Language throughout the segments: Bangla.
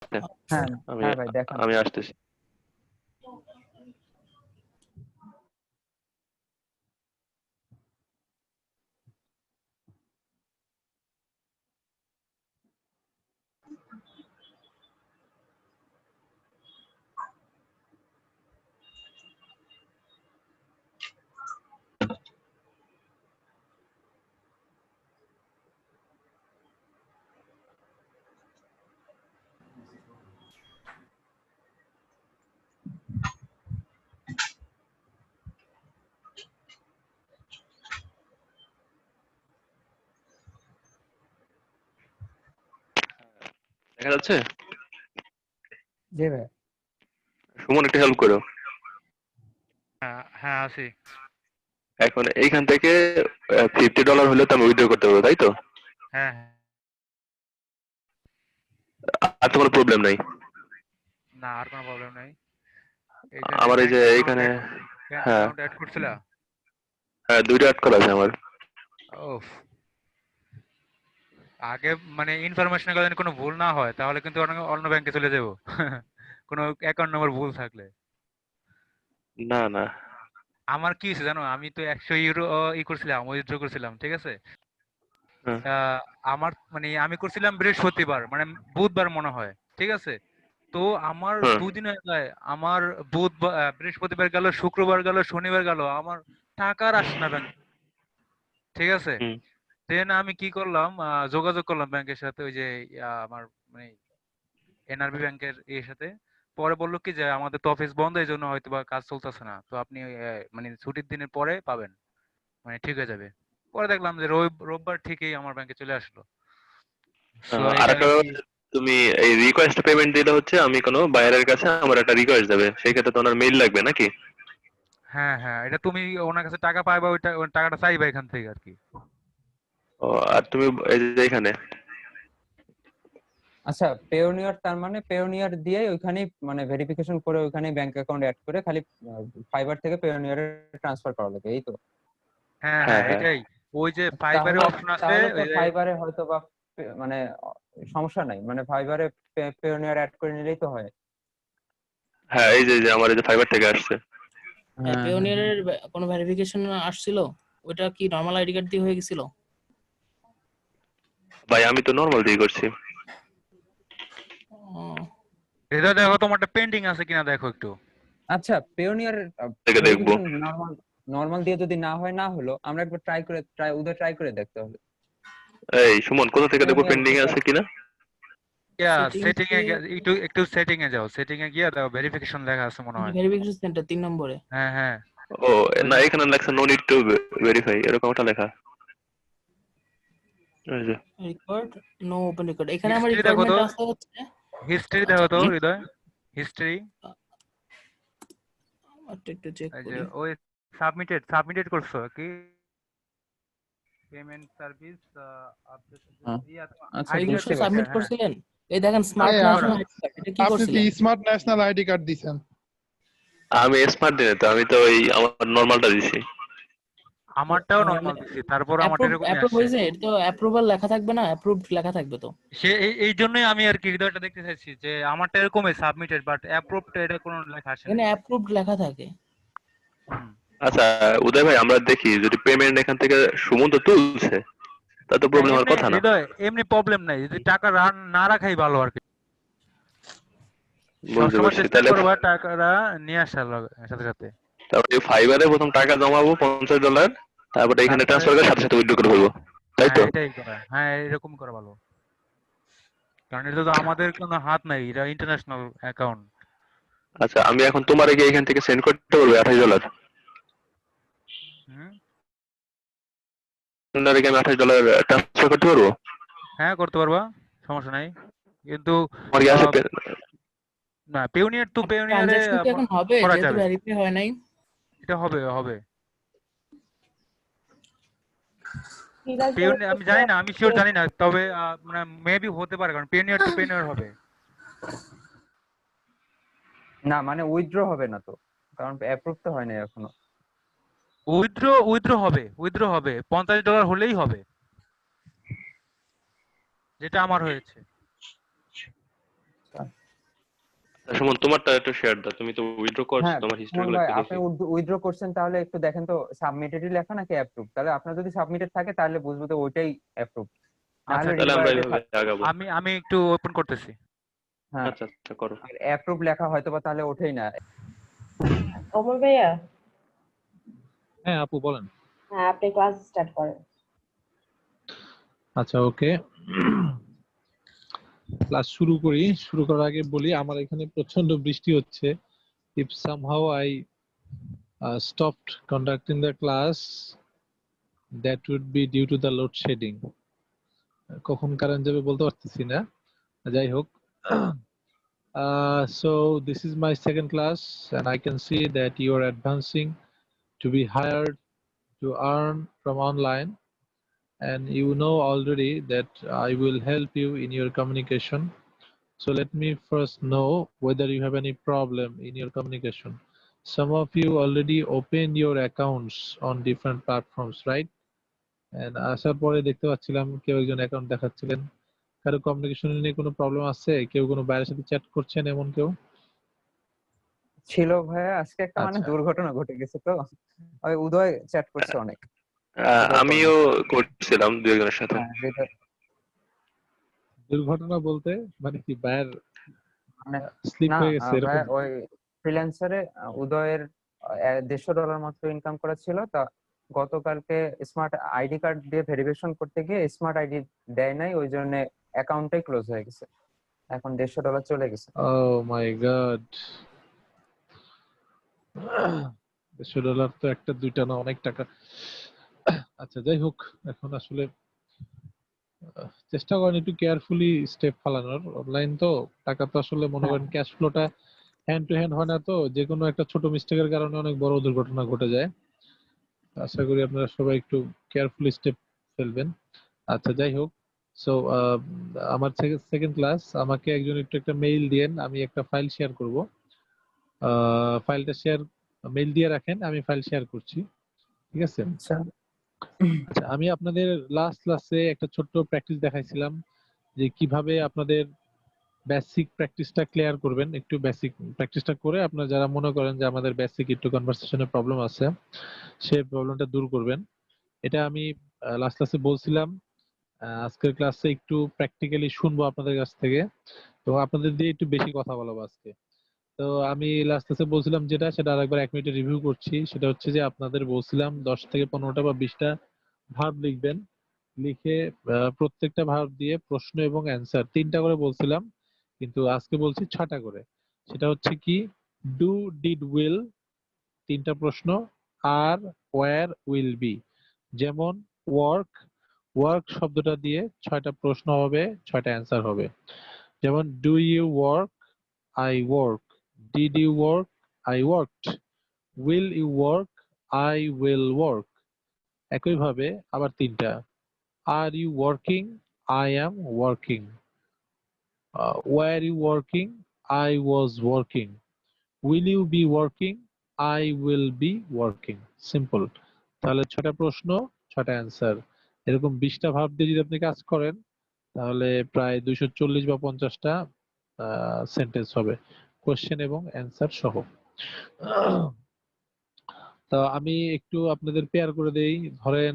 হ্যাঁ আমি হ্যাঁ ভাই দেখান। আমি আসতেছি। দেখা যাচ্ছে? জি ভাই। সুমন একটু হেল্প করো। হ্যাঁ হ্যাঁ আছি। এখন এইখান থেকে $50 হলে তো আমি উইথড্র করতে পারবো, তাই তো? হ্যাঁ হ্যাঁ। আর তো কোনো প্রবলেম নাই? না আর কোনো প্রবলেম নাই। এইখানে আমার এই ব্যাংক যে অ্যাকাউন্ট এইখানে, ব্যাংক হ্যাঁ অ্যাকাউন্ট অ্যাড করছিলা? হ্যাঁ, দুইটা অ্যাড করা আছে আমার। ওফ, আগে মানে ইনফরমেশন গুলো যেন কোনো ভুল না হয় তাহলে কিন্তু অন্য অন্য ব্যাংকে চলে যাব। কোনো অ্যাকাউন্ট নাম্বার ভুল থাকলে। না না। আমার কি হয়েছে জানো, আমি তো 100 ইউরো ই করছিলাম, উইথড্র করছিলাম, ঠিক আছে? হ্যাঁ আমার মানে আমি করছিলাম বৃহস্পতিবার, মানে বুধবার মনে হয়, ঠিক আছে? তো আমার হ্যাঁ। দুদিন হয়ে যায়, আমার বুধবার বৃহস্পতিবার গেল, শুক্রবার গেল, শনিবার গেল, আমার টাকা আর আসছে না ব্যাংক, ঠিক আছে? হুম। দেন আমি কি করলাম, যোগাযোগ করলাম ব্যাংকের সাথে, ওই যে আমার মানে এনআরবি ব্যাংকের এর সাথে। পরে বললো কি যে আমাদের তো অফিস বন্ধ, এই জন্য হয়তো বা কাজ চলতেছে না, তো আপনি মানে ছুটির দিনের পরে পাবেন, মানে ঠিক হয়ে যাবে। পরে দেখলাম যে রোববার ঠিকই আমার ব্যাংকে চলে আসলো। সো আর এটা একটা আর কি। ব্যাপার হচ্ছে, তুমি এই রিকোয়েস্ট পেমেন্ট দিলে হচ্ছে আমি কোনো বায়ারের কাছে আমার একটা রিকোয়েস্ট যাবে, সেই ক্ষেত্রে তো ওনার মেইল লাগবে নাকি? হ্যাঁ হ্যাঁ, এটা তুমি ওনার কাছে টাকা পাইবা, ওই টাকাটা চাইবা এখান থেকে আর কি। ও, আর তুমি এই যে এখানে, আচ্ছা পেওনিয়ার, তার মানে পেওনিয়ার দিয়ে ওইখানেই মানে ভেরিফিকেশন করে ওইখানেই ব্যাংক অ্যাকাউন্ট অ্যাড করে খালি ফাইবার থেকে পেওনিয়ারে ট্রান্সফার করা লাগে, এই তো? হ্যাঁ হ্যাঁ হ্যাঁ হ্যাঁ এটাই। ওই যে ফাইবারের তাহলে অপশন আছে, তাহলে তো ওই যে ফাইবারে হয়তো বা মানে সমস্যা নাই, মানে ফাইবারে পেওনিয়ার অ্যাড করে নিলেই তো হয়। হ্যাঁ এই যে আমার এই যে ফাইবার থেকে আসছে। হ্যাঁ হ্যাঁ হ্যাঁ। পেওনিয়ারের কোনো ভেরিফিকেশন আসছিল? ওটা কি নরমাল আইডি কার্ড দিয়ে হয়ে গেছিল? ভাই আমি তো নর্মাল দিয়ে করছি। ও, এটা দেখো তোমারটা পেন্ডিং আছে কিনা দেখো একটু। আচ্ছা পেওনিয়ার থেকে দেখবো। ভেরিফিকেশন নরমাল নরমাল দিয়ে যদি না হয়, না হলো আমরা একবার ট্রাই করে দেখতে হবে। এই সুমন, কোথা থেকে দেখবো পেওনিয়ার পেন্ডিং এ আছে কিনা? সেটিং এ সেটিংসে একটু একটু সেটিং এ যাও, সেটিং এ গিয়ে দেখো ভেরিফিকেশন লেখা আছে মনে হয়। ভেরিফিকেশন সেন্টার 3 নম্বরে। হ্যাঁ হ্যাঁ ও না, ওইখানে এখানে লেখা নো নিড টু ভেরিফাই, এরকম একটা লেখা। এই যে রিকোয়ার্ড নো ওপেন রেকর্ড, এখানে আমার হিস্ট্রি দেখো রিকোয়ারমেন্ট তো, আছে হচ্ছে। হিস্ট্রি দেখো তো হুম? হৃদয়, হিস্ট্রি। একটু চেক এই যে করি। ওই সাবমিটেড করছো কি, পেমেন্ট সার্ভিস আপডেট, হ্যাঁ, ইয়া আচ্ছা আইডি প্রিভিয়াসলি বুঝতে কার্ড, পারছি। সাবমিট হ্যাঁ করছিলেন? এই দেখেন স্মার্ট সাবমিট করা। ন্যাশনাল আইডি কার্ড, এটা কি আপনি তো করছিলেন? স্মার্ট ন্যাশনাল আইডি কার্ড দিছেন। আমি স্মার্ট দিনে তো, আমি তো ওই আমার নর্মালটা দিছি। আমারটাও মানে নরমাল দিছি, তারপর আমারটা অ্যাপ্রুভ এরকমই অ্যাপ্রুভ আসছে। হয়েছে? এটা তো অ্যাপ্রুভাল লেখা থাকবে না? অ্যাপ্রুভড লেখা থাকবে তো। এই জন্যই আমি আর কি হৃদয়টা দেখতে চাইছি যে আমারটা এরকমই সাবমিটেড, বাট অ্যাপ্রুভড এটা কোনো লেখা আসে এখানে নাই। অ্যাপ্রুভড লেখা থাকে। হুম। আচ্ছা উদয় ভাই, আমরা দেখি যদি পেমেন্ট এখান থেকে সুমন তো তুলছে, তা তো হ্যাঁ প্রবলেম হওয়ার এমনি কথা না। হৃদয়, এমনি প্রবলেম নাই, যদি টাকা না রাখাই ভালো আর কি। বুঝতে সবসময় পারছি। চেষ্টা তাহলে করবা টাকাটা নিয়ে আসার সাথে সাথে। তারপরে ফাইবারে প্রথম টাকা জমাবো $50, তারপরে এখানে তারপরে ট্রান্সফার করে সাথে সাথে উইথড্র করে ফেলবো, তাই হ্যাঁ তো? এটাই করা, হ্যাঁ এরকম করা ভালো, কারণ এটা তো আমাদের কোনো হাত নাই, এটা ইন্টারন্যাশনাল অ্যাকাউন্ট। আচ্ছা আমি এখন তোমার কি এখান থেকে সেন্ড করতে পারবো $28? হুম। আপনার কি আমি $28 ট্রান্সফার করতে পারবো? হ্যাঁ করতে পারবা, সমস্যা নাই, কিন্তু আমার কি আছে আহ, না পেওনিয়ার টু আপনার পেওনিয়ারে ট্রানজাকশন কি এখন হবে করা যেহেতু যাবে, ভেরিফাই হয় নাই? এটা হবে হবে। পেওনিয়ার আমি জানি না, আমি শিওর জানি না, তবে মানে মেবি হতে পারে, কারণ পেওনিয়ার টু পেওনিয়ার হবে। না মানে উইথড্র হবে না তো, কারণ অ্যাপ্রুভ তো হয় না এখনো। উইথড্র হবে, $50 হলেই হবে, যেটা আমার হয়েছে। সুমন, তোমারটা একটু শেয়ার দাও, তুমি তো উইথড্র করছো, হ্যাঁ তোমার হিস্ট্রি সুমন গুলো ভাই, একটু আপনি দেখি। উইথড্র করছেন তাহলে একটু দেখেন তো সাবমিটেডই লেখা নাকি অ্যাপ্রুভ। তাহলে আপনার যদি সাবমিটেড থাকে তাহলে বুঝবো তো ওইটাই অ্যাপ্রুভ, না আচ্ছা হলে ঠিক তাহলে আমরা আছে, রিকোয়ার্ডে এইভাবে থাক। আগাবো। আমি একটু ওপেন করতেছি। হ্যাঁ, আচ্ছা আচ্ছা, করো। আর অ্যাপ্রুভ লেখা হয়তো বা তাহলে ওঠেই না। ওমর ভাইয়া, হ্যাঁ আপু বলেন। হ্যাঁ আপনি ক্লাস স্টার্ট করেন। আচ্ছা ওকে, ক্লাস শুরু করি। শুরু করার আগে বলি আমার এখানে প্রচন্ড বৃষ্টি হচ্ছে। if somehow I stopped conducting the class, that would be due to the load shedding. কখন কারেন্ট যাবে বলতে পারতেছি না, যাই হোক। So this is my second class and I can see that you are advancing to be hired to earn from online, and you know already that I will help you in your communication. So let me first know whether you have any problem in your communication. Some of you already opened your accounts on different platforms, right? And আসার পরে দেখতে পাচ্ছিলাম কেউ একজন অ্যাকাউন্ট দেখাচ্ছিলেন। কারো কমিউনিকেশন নিয়ে কোনো প্রবলেম আছে? কেউ কোনো বাইরের সাথে চ্যাট করছেন এমন কেউ? ছিল ভাইয়া, আজকে একটা মানে আচ্ছা, দুর্ঘটনা ঘটে গেছে তো, ওই উদয় চ্যাট করছে অনেক, উদয় আমিও কর্মকার। করছিলাম দুই একজনের সাথে। হ্যাঁ হৃদয়, দুর্ঘটনা বলতে মানে কি বাইর মানে স্লিপ না হয়ে গেছে ভাইয়া এরকম? ওই ফ্রিল্যান্সারে উদয়ের $150 মাত্র ইনকাম করা ছিল তা, গতকালকে স্মার্ট আইডি কার্ড দিয়ে ভেরিফিকেশন করতে গিয়ে স্মার্ট আইডি দেয় নাই, ওই জন্য অ্যাকাউন্টটাই ক্লোজ হয়ে গেছে, এখন $150 চলে গেছে। ও মাই গড, $150 তো একটা দুইটা না, অনেক টাকা। আচ্ছা যাই হোক, এখন আসলে চেষ্টা করেন একটু কেয়ারফুলি স্টেপ ফালানোর। অনলাইন তো, টাকা তো আসলে মনে হ্যাঁ করেন ক্যাশ ফ্লোটা হ্যান্ড টু হ্যান্ড হয় না, তো যে কোনো একটা ছোট মিস্টেকের কারণে অনেক বড় দুর্ঘটনা ঘটে যায়। আশা করি আপনারা সবাই একটু কেয়ারফুলি স্টেপ ফেলবেন। আচ্ছা যাই হোক, সো আমার সেকেন্ড ক্লাস, আমাকে একজন একটু একটা মেইল দিয়েন, আমি একটা ফাইল শেয়ার করব। ফাইলটা শেয়ার, মেইল দিয়ে রাখেন, আমি ফাইল শেয়ার করছি, ঠিক আছে? আচ্ছা। আচ্ছা, আমি আপনাদের লাস্ট ক্লাসে একটা ছোট্ট প্র্যাকটিস দেখাইছিলাম যে কিভাবে আপনাদের বেসিক প্র্যাকটিসটা ক্লিয়ার করবেন। একটু বেসিক প্র্যাকটিসটা করে আপনারা যারা মনে করেন যে আমাদের বেসিক একটু কনভারসেশনে প্রবলেম আছে, সেই প্রবলেমটা দূর করবেন। এটা আমি লাস্ট ক্লাসে বলছিলাম। আজকের ক্লাসে একটু প্র্যাকটিক্যালি শুনবো আপনাদের কাছ থেকে, তো আপনাদের দিয়ে একটু বেশি কথা বলবো আজকে। তো আমি লাস্ট ক্লাসে বলছিলাম যেটা, সেটা আরেকবার 1 মিনিটে রিভিউ করছি। সেটা হচ্ছে যে আপনাদের বলছিলাম 10 থেকে 15টা বা 20টা ভার্ব লিখবেন, লিখে প্রত্যেকটা ভার্ব দিয়ে প্রশ্ন এবং অ্যান্সার 3টা করে বলছিলাম, কিন্তু আজকে বলছি 6টা করে। সেটা হচ্ছে কি, ডু, ডিড, উইল 3টা প্রশ্ন, আর, ওয়্যার, উইল বি। যেমন ওয়ার্ক, ওয়ার্ক শব্দটা দিয়ে 6টা প্রশ্ন হবে, 6টা অ্যান্সার হবে। যেমন do you work, I work, did you work, I worked, will you work, I will work. একইভাবে আবার 3টা, are you working, I am working, were you working, I was working, will you be working, I will be working. Simple. তাহলে 6টা প্রশ্ন, 6টা অ্যান্সার, এরকম 20টা ভাব দিয়ে যদি আপনি কাজ করেন তাহলে প্রায় 240 বা 50টা সেন্টেন্স হবে, কোশ্চেন এবং অ্যান্সার সহ। তো আমি একটু আপনাদের পেয়ার করে দেই। ধরেন,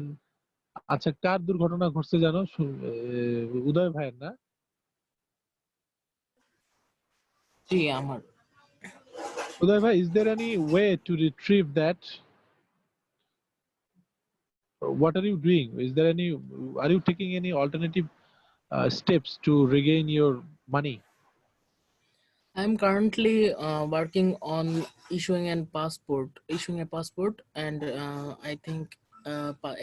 আচ্ছা কার দুর্ঘটনা ঘটছে জানো? উদয় ভাইয়ের না? জি আমার। উদয় ভাই, is there any way to retrieve that? What are you doing? Is there any, are you taking any alternative steps to regain your money? I'm currently working on issuing a passport, and I think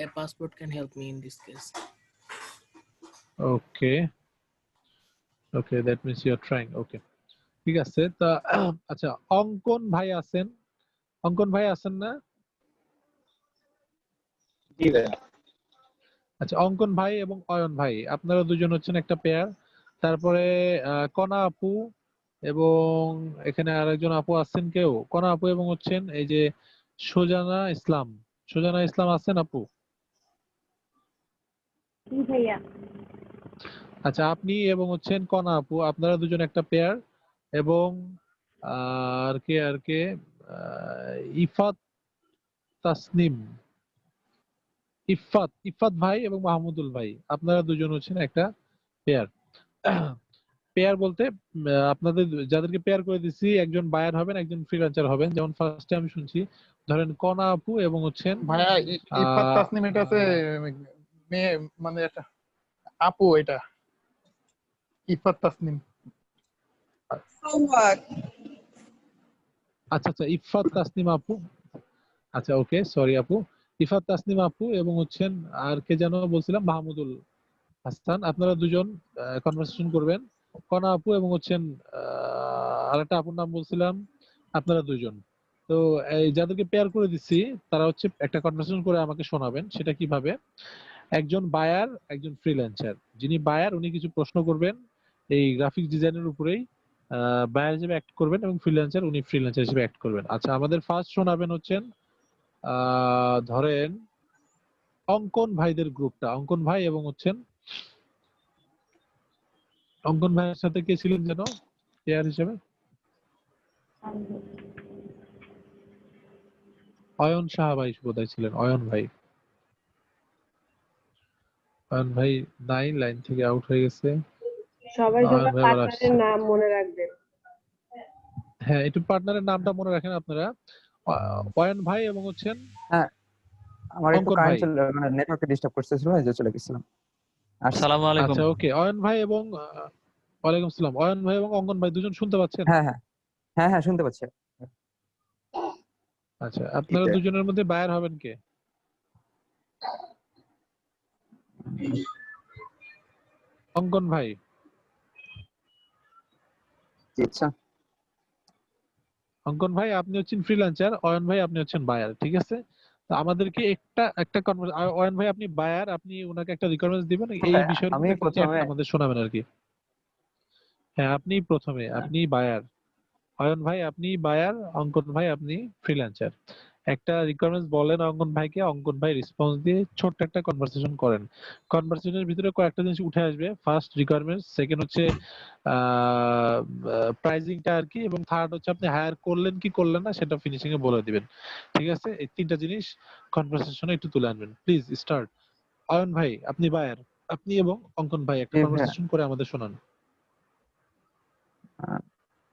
a passport can help me in this case. Okay, okay, that means you are trying. Okay, ঠিক আছে। তা আচ্ছা, অঙ্কন ভাই আছেন? অঙ্কন ভাই আছেন না? জি ভাইয়া। আচ্ছা, অঙ্কন ভাই এবং অয়ন ভাই, আপনারা দুজন হচ্ছেন একটা পেয়ার। তারপরে কণা আপু এবং এখানে আরেকজন আপু আছেন কেউ, কণা আপু এবং হচ্ছেন এই যে সুজানা ইসলাম। সুজানা ইসলাম আছেন আপু? জি ভাইয়া। আচ্ছা, আপনি এবং হচ্ছেন কণা আপু, আপনারা দুজন একটা পেয়ার। এবং আর কে ইফাত তাসনিম, ইফাত ভাই এবং মাহমুদুল ভাই, আপনারা দুজন হচ্ছেন একটা পেয়ার। পেয়ার বলতে আপনাদের যাদেরকে পেয়ার করে দিচ্ছি, একজন বায়ার হবেন, একজন ফ্রিল্যান্সার হবেন। যেমন ফার্স্টে আমি শুনছি, ধরেন কনা আপু এবং হচ্ছেন ভাইয়া ইফাত আহ, তাসনিম এটা আছে মেয়ে, মানে একটা আপু, এটা ইফাত তাসনিম। আচ্ছা, ইফাত তাসনিম আপু, আচ্ছা ওকে, সরি আপু, ইফাত তাসনিম আপু এবং হচ্ছেন আর কে যেন বলছিলাম, মাহমুদুল হাসান, আপনারা দুজন কনভারসেশন করবেন। কনা আপু এবং হচ্ছেন আরেকটা আপুর নাম বলছিলাম, আপনারা দুজন। তো এই যাদেরকে পেয়ার করে দিচ্ছি, তারা হচ্ছে একটা কনভারসেশন করে আমাকে শোনাবেন। সেটা কিভাবে? একজন বায়ার, একজন ফ্রিল্যান্সার। যিনি বায়ার উনি কিছু প্রশ্ন করবেন এই গ্রাফিক্স ডিজাইনের উপরেই, বায়ার হিসেবে অ্যাক্ট করবেন, এবং ফ্রিল্যান্সার উনি ফ্রিল্যান্সার হিসেবে অ্যাক্ট করবেন। আচ্ছা, আমাদের ফার্স্ট শোনাবেন হচ্ছেন ধরেন অঙ্কন ভাইদের গ্রুপটা, অঙ্কন ভাই এবং হচ্ছেন অঙ্কন ভাইয়ের সাথে কে ছিলেন যেন পেয়ার হিসেবে? অয়ন সাহা ভাই বোধহয় ছিলেন, অয়ন ভাই। অয়ন ভাই নাই, লাইন থেকে আউট হয়ে গেছে। সবাই অয়ন সবার ভাই আবার আসছে। পার্টনারের নাম মনে রাখবেন। হ্যাঁ, একটু পার্টনারের নামটা মনে রাখেন আপনারা। অয়ন ভাই এবং হচ্ছেন হ্যাঁ, আমার একটু অঙ্কন কারেন্ট ভাই। চলে, মানে নেটওয়ার্কে ডিস্টার্ব করতেছিল, এই যে চলে গেছিলাম। আসসালামু আলাইকুম। আচ্ছা ওকে, অয়ন ভাই এবং ওয়ালাইকুম আসসালাম। অয়ন ভাই এবং অঙ্কন ভাই দুজন শুনতে পাচ্ছেন? হ্যাঁ হ্যাঁ হ্যাঁ হ্যাঁ, শুনতে পাচ্ছি। আচ্ছা, আপনারা দুজনের মধ্যে বায়ার হবেন কে? অঙ্কন ভাই। আচ্ছা, অঙ্কন ভাই আপনি হচ্ছেন ফ্রিল্যান্সার, অয়ন ভাই আপনি হচ্ছেন বায়ার, ঠিক আছে? তো আমাদেরকে একটা অয়ন ভাই আপনি বায়ার, আপনি ওনাকে একটা রিকোয়ারমেন্টস দিবেন, এই বিষয়ের আমি উপরে একটা চ্যাট প্রথমে আমাদের শোনাবেন আর কি। হ্যাঁ, আপনি প্রথমে, আপনি বায়ার। অয়ন ভাই আপনি বায়ার, অঙ্কন ভাই আপনি ফ্রিল্যান্সার। একটা রিকোয়ারমেন্টস বলেন অঙ্কন ভাইকে, অঙ্কন ভাই রেসপন্স দিয়ে ছোট্ট একটা কনভারসেশন করেন। কনভারসেশনের ভিতরে কয়েকটা জিনিস উঠে আসবে। ফার্স্ট রিকোয়ারমেন্টস, সেকেন্ড হচ্ছে প্রাইজিংটা আর কি, এবং থার্ড হচ্ছে আপনি হায়ার করলেন কি করলেন না সেটা ফিনিশিং এ বলে দিবেন। ঠিক আছে? এই তিনটা জিনিস কনভারসেশনে একটু তুলে আনবেন। Please start. অয়ন ভাই আপনি বায়ার, আপনি এবং অঙ্কন ভাই একটা কনভারসেশন করে আমাদের শোনান।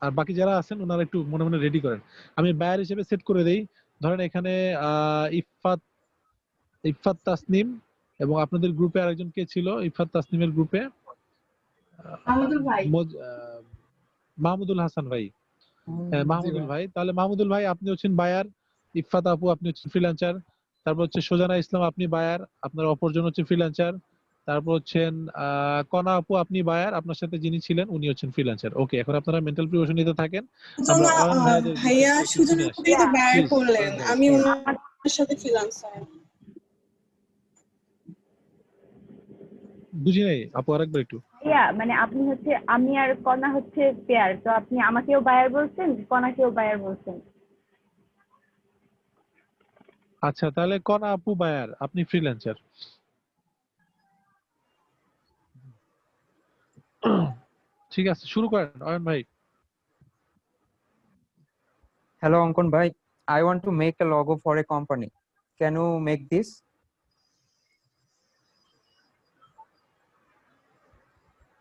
আর বাকি যারা আছেন ওনারা একটু মনে মনে রেডি করেন। আমি বায়ার হিসেবে সেট করে দেই। ধরেন এখানে ইফাত তাসনিম, এবং আপনাদের গ্রুপে আরেকজন কে ছিল ইফাত তাসনিমের গ্রুপে? মাহমুদুল হাসান ভাই। মাহমুদুল ভাই, তাহলে মাহমুদুল ভাই আপনি হচ্ছেন বায়ার, ইফাত আপু আপনি হচ্ছেন ফ্রিল্যান্সার, তারপর হচ্ছে সোজানা ইসলাম আপনি বায়ার, আপনার অপরজন হচ্ছে ফ্রিল্যান্সার, তারপর হচ্ছেন কনা আপু আপনি বায়ার, আপনার সাথে যিনি ছিলেন উনি হচ্ছেন ফ্রিল্যান্সার। ওকে, এখন আপনারা মেন্টাল প্রিপারেশন নিতে থাকেন। আমরা অয়ন ভাইয়াদের ভাইয়া সুজন আপু তো বায়ার করলেন, আমি প্লিজ। ওনার সাথে ফ্রিল্যান্সার। বুঝি নাই আপু, আরেকবার একটু। মানে আপনি হচ্ছে, আমি আর কণা হচ্ছে পেয়ার, তো আপনি আমাকেও বায়ার বলছেন, কণাকেও বায়ার বলছেন। আচ্ছা, তাহলে কনা আপু বায়ার, আপনি ফ্রিল্যান্সার। ঠিক আছে, শুরু করেন অয়ন ভাই। hello Ankon bhai, I want to make a logo for a company. Can you make this?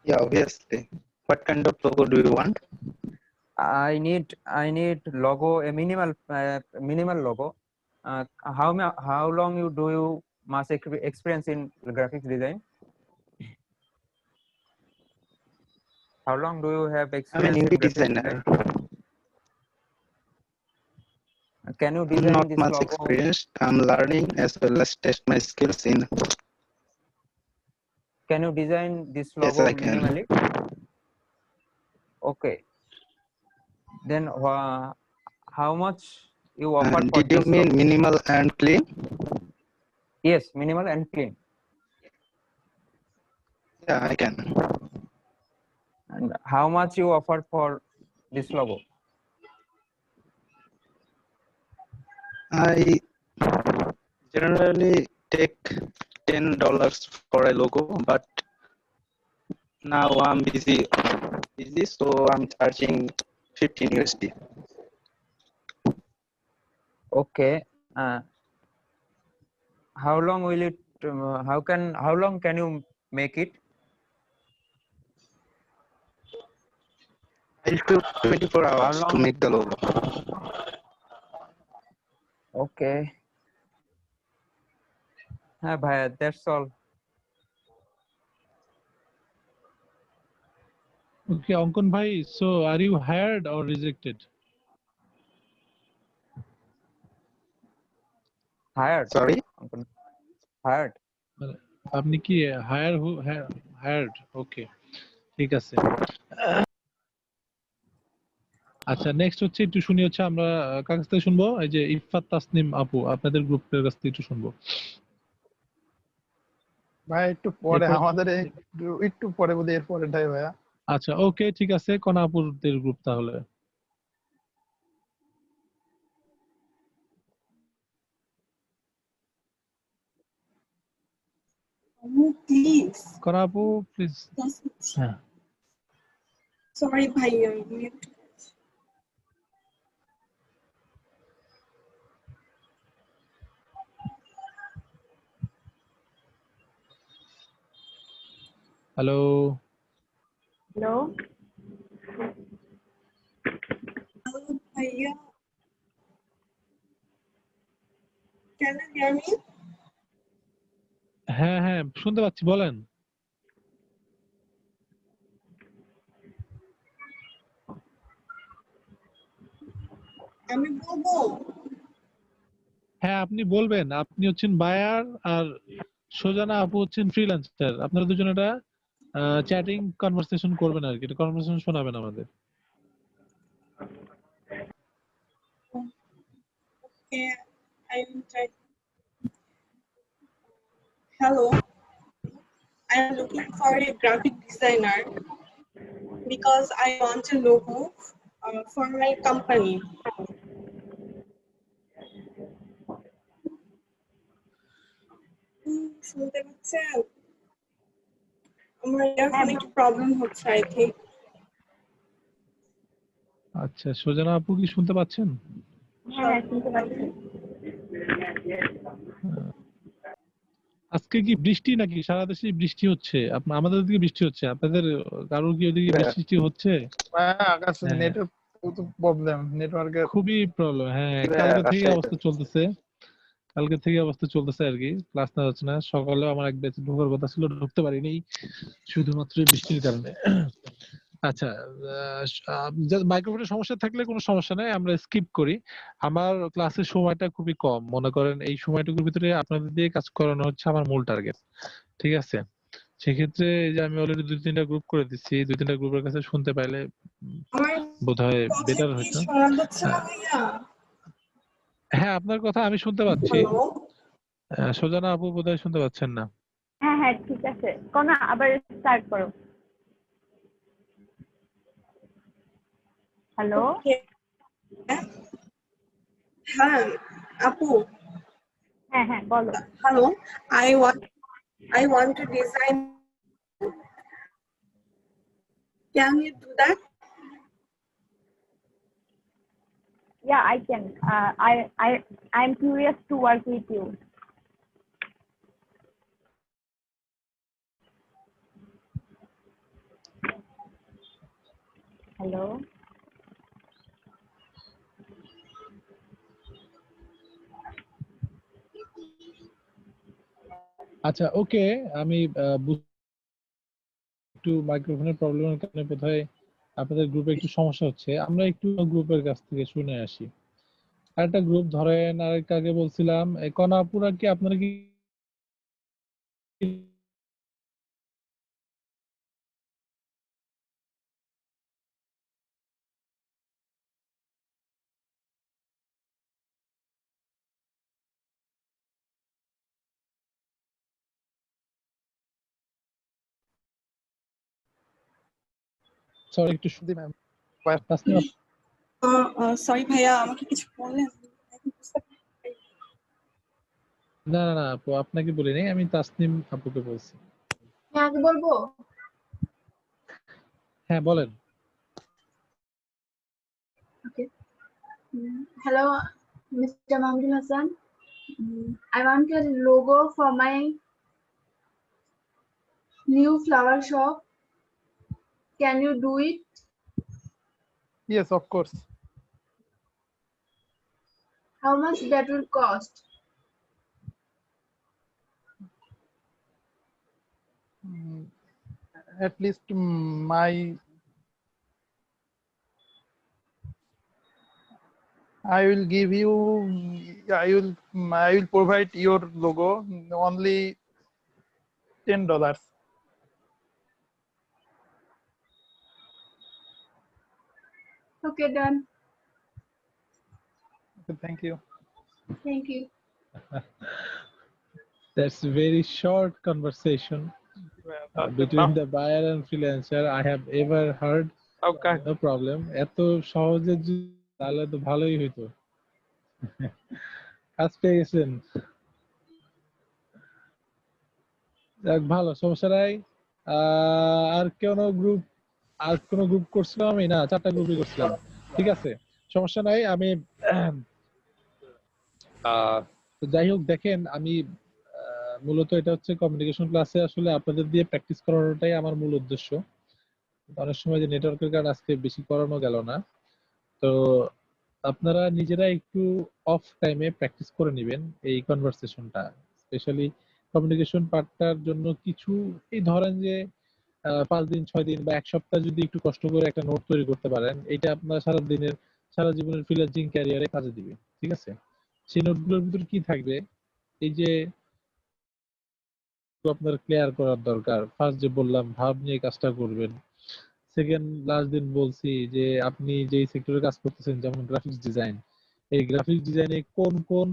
Yeah, obviously. What kind of logo do you want? I need logo, a minimal logo. How long you must experience in graphics design? How long do you have I'm a experience in newbie graphics designer. Can you I'm design not this much logo? experienced. I'm learning as well as test my skills in. Can you design this Yes, logo I can. minimally? Okay. Then how much you offer for Did you this mean logo? minimal and clean? Yes, minimal and clean. Yeah, I can. And how much you offer for this logo? I generally take $10 for a logo, but now I'm busy, so I'm charging 15 USD. Okay. How long will it? How long can you make it? I'll took 24 How hours to long? make the logo. Okay. Bhaiya, that's all. Okay, Ankon bhai, so are you hired or rejected? Hired. Sorry? Hired. মানে আপনি কি হায়ার্ড? ওকে, ঠিক আছে। আচ্ছা, নেক্সট হচ্ছে একটু শুনি হচ্ছে আমরা কার কাছ থেকে শুনবো? এই যে ইফাত তাসনিম আপু, আপনাদের গ্রুপের কাছ থেকে একটু শুনবো। ভাই একটু পরে এরপর আমাদের একটু পরে বলি এরপরেটাই ভাইয়া। আচ্ছা, ওকে, ঠিক আছে, কণা আপুদের গ্রুপ তাহলে। Please. কণা আপু প্লিজ। হ্যাঁ, Sorry, ভাইয়া। হ্যালো। হ্যালো, Hello, ভাইয়া। Can you hear me? হ্যাঁ হ্যাঁ, শুনতে পাচ্ছি, বলেন। আমি বলবো। হ্যাঁ, আপনি বলবেন। আপনি হচ্ছেন বায়ার আর সোজানা আপু হচ্ছেন ফ্রিল্যান্সার। আপনারা দুজন এটা চ্যাটিং কনভারসেশন করবেন আর কি, এটা কনভারসেশন শোনাবেন আমাদের। Okay, I will try. Hello, I am looking for a graphic designer because I want a logo for my company. শুনতে পাচ্ছেন? আমার ইয়ারফোনে একটু প্রবলেম হচ্ছে, আই থিংক। আচ্ছা, সোজানা আপু কি শুনতে পাচ্ছেন? হ্যাঁ শুনতে পাচ্ছি। আজকে কি বৃষ্টি নাকি? সারা দেশে বৃষ্টি হচ্ছে। আমাদের দিকে বৃষ্টি হচ্ছে, আপনাদের কারোর কি ওইদিকে বৃষ্টি হচ্ছে? আকাশ হ্যাঁ, নেটওয়ার্ক প্রবলেম, নেটওয়ার্কের খুবই প্রবলেম। হ্যাঁ, কালকে থেকে অবস্থা চলতেছে। আর কি, ক্লাস না যাচ্ছে না। সকালে আমার এক ব্যাচে ঢোকার কথা ছিল, ঢুকতে পারিনি শুধুমাত্র বৃষ্টির কারণে। আচ্ছা, মাইক্রোফোনের সমস্যা থাকলে কোনো সমস্যা নাই, আমরা স্কিপ করি। আমার ক্লাসের সময়টা খুবই কম, মনে করেন এই সময়টুকুর ভিতরে আপনাদের দিয়ে কাজ করানো হচ্ছে আমার মূল টার্গেট। ঠিক আছে, সেক্ষেত্রে এই যে আমি অলরেডি 2-3টা গ্রুপ করে দিচ্ছি, 2-3টা গ্রুপের কাছে শুনতে পাইলে বোধহয় বেটার হইতো। হ্যাঁ, আপনার কথা আমি শুনতে পাচ্ছি। সোজানা আপু বোধহয় শুনতে পাচ্ছেন না। হ্যাঁ হ্যাঁ ঠিক আছে, কণা আবার স্টার্ট করো। হ্যালো। হ্যাঁ আপু। হ্যাঁ হ্যাঁ বলো। Hello, I want to design. Can you do that? Yeah, I can. I'm curious to work with you. Hello. আচ্ছা, ওকে, আমি একটু মাইক্রোফোনের প্রবলেমের কারণে বোধহয় আপনাদের গ্রুপে একটু সমস্যা হচ্ছে। আমরা একটু গ্রুপের কাছ থেকে শুনে আসি। আরেকটা গ্রুপ ধরেন, আরেকটা আগে বলছিলাম কণাপুরা, কি আপনারা কি সরি একটু তাসনিম সরি ভাইয়া, আমাকে কিছু বললেন? না না না আপু, আপনাকে বলি নাই, আমি তাসনিম আপুকে বলছি। হ্যাঁ আমি বলবো। হ্যাঁ বলেন। Okay. Hello, Mr. Mamdul Hassan. I want a logo for my new flower shop. Can you do it? Yes, of course. How much that will cost? Mm, At least my I will give you I will provide your logo only $10. Okay, done. Thank you. Thank you. That's a very short conversation between the buyer and freelancer I have ever heard. Okay. No problem. এত সহজে তাহলে তো ভালোই হইতো। কাজ পেয়ে গেছেন। যাক ভালো, সমস্যা নাই। আর কোনো গ্রুপ করছিলাম আমি? না, 4টা গ্রুপই করছিলাম। ঠিক আছে, সমস্যা নাই। আমি তো যাই হোক, দেখেন আমি মূলত এটা হচ্ছে কমিউনিকেশন ক্লাসে আসলে আপনাদের দিয়ে প্র্যাকটিস করানোটাই আমার মূল উদ্দেশ্য। অনেক সময় যে নেটওয়ার্কের কারণে আজকে বেশি করানো গেল না। তো আপনারা নিজেরা একটু অফ টাইমে প্র্যাকটিস করে নেবেন এই কনভারসেশনটা, স্পেশালি কমিউনিকেশন পার্টটার জন্য কিছু এই ধরেন যে 5 দিন 6 দিন বা 1 সপ্তাহ যদি একটু কষ্ট করে একটা নোট তৈরি করতে পারেন, এটা আপনার সারা জীবনের ফ্রিল্যান্সিং ক্যারিয়ারে কাজে দিবে। ঠিক আছে, সেই নোটগুলোর ভিতরে কি থাকবে, এই যে আপনার ক্লিয়ার করার দরকার। ফার্স্ট যে বললাম ভাব নিয়ে কাজটা করবেন। সেকেন্ড লাস্ট দিন বলছি যে আপনি যেই সেক্টরে কাজ করতেছেন, যেমন গ্রাফিক্স ডিজাইন, এই গ্রাফিক্স ডিজাইনে কোন কোন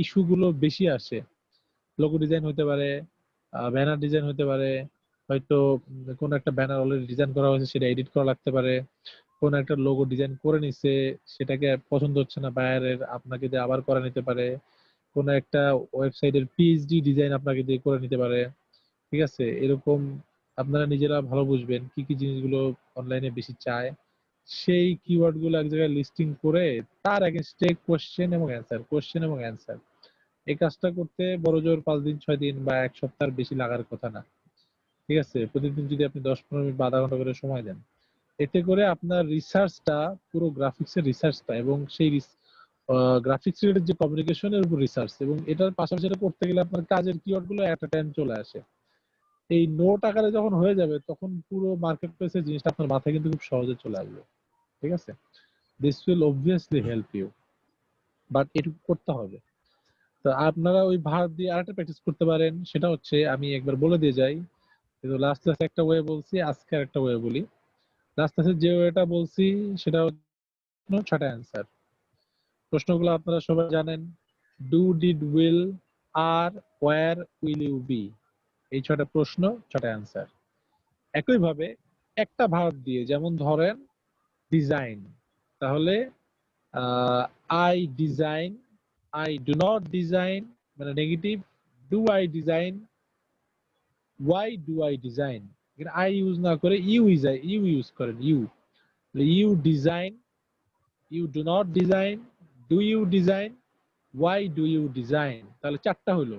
ইস্যুগুলো বেশি আসে। লোগো ডিজাইন হতে পারে, ব্যানার ডিজাইন হতে পারে, হয়তো কোন একটা ব্যানার অলরেডি ডিজাইন করা হয়েছে সেটা এডিট করা লাগতে পারে, কোন একটা লোগো ডিজাইন করে নিছে সেটাকে পছন্দ হচ্ছে না বায়ারের, আপনাকে দিয়ে আবার করে নিতে পারে, কোন একটা ওয়েবসাইটের পিএইচডি ডিজাইন আপনাকে দিয়ে করে নিতে পারে। ঠিক আছে, এরকম আপনারা নিজেরা ভালো বুঝবেন কি কি জিনিসগুলো অনলাইনে বেশি চায়, সেই কিওয়ার্ড গুলো এক জায়গায় লিস্টিং করে তার এগেইনস্টে কোশ্চেন এবং অ্যান্সার, এই কাজটা করতে বড় জোর 5 দিন 6 দিন বা 1 সপ্তাহের বেশি লাগার কথা না। ঠিক আছে, প্রতিদিন যদি আপনি 10-15 মিনিট বা আধা ঘন্টা করে সময় দেন, এতে করে আপনার রিসার্চটা, পুরো গ্রাফিক্সের রিসার্চটা এবং সেই গ্রাফিক্স রিলেটেড যে কমিউনিকেশনের উপর রিসার্চ, এবং এটার পাশাপাশি এটা করতে গেলে আপনার কাজের কিওয়ার্ড গুলো একটা টাইম চলে আসে। এই নোট আকারে যখন হয়ে যাবে তখন পুরো মার্কেট প্লেসের জিনিসটা আপনার মাথায় কিন্তু খুব সহজে চলে আসবে। ঠিক আছে, this will obviously help you, but এটুকু করতে হবে। তো আপনারা ওই ভার দিয়ে আরেকটা প্র্যাকটিস করতে পারেন, সেটা হচ্ছে আমি একবার বলে দিয়ে যাই, কিন্তু লাস্ট ক্লাসে একটা ওয়ে বলছি, আজকে আর একটা ওয়ে বলি। লাস্ট ক্লাসে যে ওয়েটা বলছি সেটা হচ্ছে 6টা অ্যান্সার। প্রশ্নগুলো আপনারা সবাই জানেন, do, did, will, are, were, will you be, এই 6টা প্রশ্ন, 6টা অ্যান্সার। একইভাবে একটা ভার্ব দিয়ে, যেমন ধরেন ডিজাইন, তাহলে I design, I do not design, মানে negative, do I design, why do I design, I use না করে ইউ ইউজ করেন, you design, you do not design, do you design, why do you design. তাহলে 4টা হলো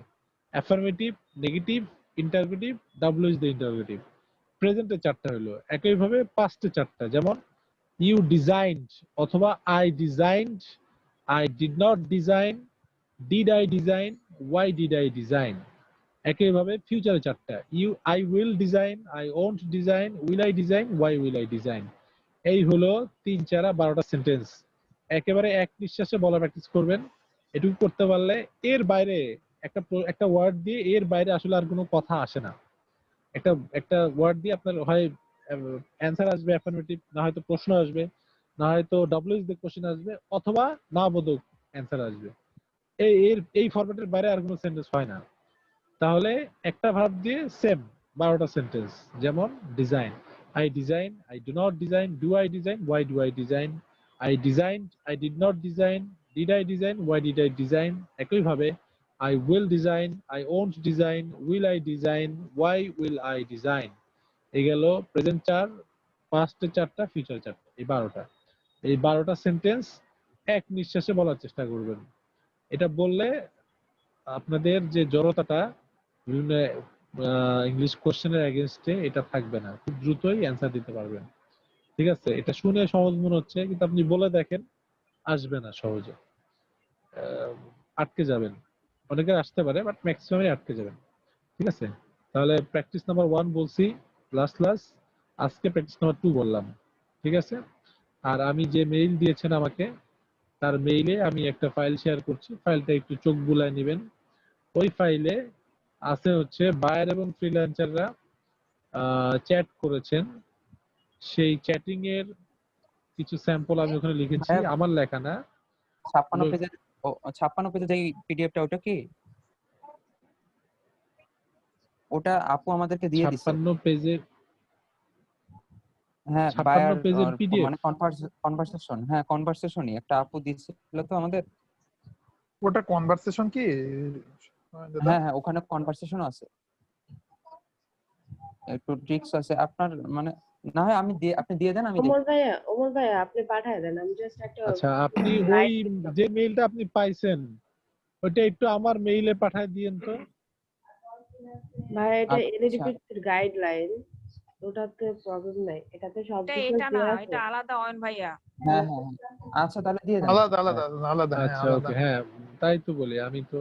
affirmative, negative, interrogative, W is the interrogative. প্রেজেন্টে 4টা হলো, একইভাবে পাস্টে 4টা, যেমন ইউ ডিজাইনড অথবা I designed, I did not design, did I design, why did I design. একইভাবে ফিউচারে 4টা, I will design, I won't design, will I design, why will I design. এই হলো 3 4 12টা সেন্টেন্স। একেবারে এক নিঃশ্বাসে বলা প্র্যাকটিস করবেন। এটুকু করতে পারলে এর বাইরে একটা ওয়ার্ড দিয়ে এর বাইরে আসলে আর কোনো কথা আসে না। একটা ওয়ার্ড দিয়ে আপনার হয় অ্যান্সার আসবে অ্যাফার্মেটিভ, না হয়তো প্রশ্ন আসবে, না হয়তো ডাব্লিউ ইজ দ্য কোশ্চেন আসবে, অথবা না বোধক অ্যান্সার আসবে। এই ফরম্যাটের বাইরে আর কোনো সেন্টেন্স হয় না। তাহলে একটা ভার্ব দিয়ে সেম 12টা সেন্টেন্স, যেমন design, I design, I do not design, do I design, why do I design, I design, I did not design, did I design, why did I design. একইভাবে I will design, I won't design, will I design, why will I design। এই গেল প্রেজেন্ট 4, পাস্টে 4টা, ফিউচার 4টা, এই 12টা। এই 12টা সেন্টেন্স এক নিঃশ্বাসে বলার চেষ্টা করবেন। এটা বললে আপনাদের যে জড়তাটা বিভিন্ন ইংলিশ কোশ্চেনের এগেইনস্টে এটা থাকবে না, খুব দ্রুতই অ্যান্সার দিতে পারবেন। ঠিক আছে, এটা শুনে সহজ মনে হচ্ছে, কিন্তু আপনি বলে দেখেন আসবে না সহজে, আটকে যাবেন। অনেকের আসতে পারে, বাট ম্যাক্সিমামই আটকে যাবেন। ঠিক আছে, তাহলে প্র্যাকটিস নাম্বার 1 বলছি লাস্ট আজকে প্র্যাকটিস নাম্বার 2 বললাম। ঠিক আছে, আর আমি যে মেইল দিয়েছেন আমাকে, তার মেইলে আমি একটা ফাইল শেয়ার করছি, ফাইলটা একটু চোখ বুলায় নেবেন। ওই ফাইলে আছে হচ্ছে বায়ার এবং ফ্রিল্যান্সাররা চ্যাট করেছেন, সেই চ্যাটিং এর কিছু স্যাম্পল আমি ওখানে লিখেছি, ভাইয়া, আমার লেখা না। 56 পেজের যে পিডিএফটা ওটা কি? ওটা আপু আমাদেরকে দিয়ে দিছে। 56 পেজের হ্যাঁ, 56 বায়ার পেজের পিডিএফ মানে কনভারসেশন, হ্যাঁ কনভারসেশনই একটা আপু দিছিল তো আমাদের। ওটা কনভারসেশন কি দাদা? হ্যাঁ হ্যাঁ, ওখানে কনভারসেশন আছে, একটু ট্রিক্স আছে আপনার, মানে না হয় আপনি দিয়ে দেন, আমি দেখি। ওমর ভাইয়া আপনি পাঠায় দেন, আমি জাস্ট একটা আচ্ছা, আপনি ওই লাইট লিখলাম। যে মেইলটা আপনি পাইছেন ওইটা একটু আমার মেইলে পাঠায় দিয়েন তো। ভাইয়া এটা আচ্ছা, এনএডিপি গাইডলাইন, ওটাতে প্রবলেম নাই, এটাতে সব এটা ডিটেইলস এটা না, দেওয়া আছে। এটা আলাদা অয়ন ভাইয়া। হ্যাঁ হ্যাঁ হ্যাঁ। আচ্ছা তাহলে দিয়ে দেন। আলাদা আলাদা আলাদা, হ্যাঁ আচ্ছা আলাদা। ওকে, হ্যাঁ তাই তো বলি আমি তো।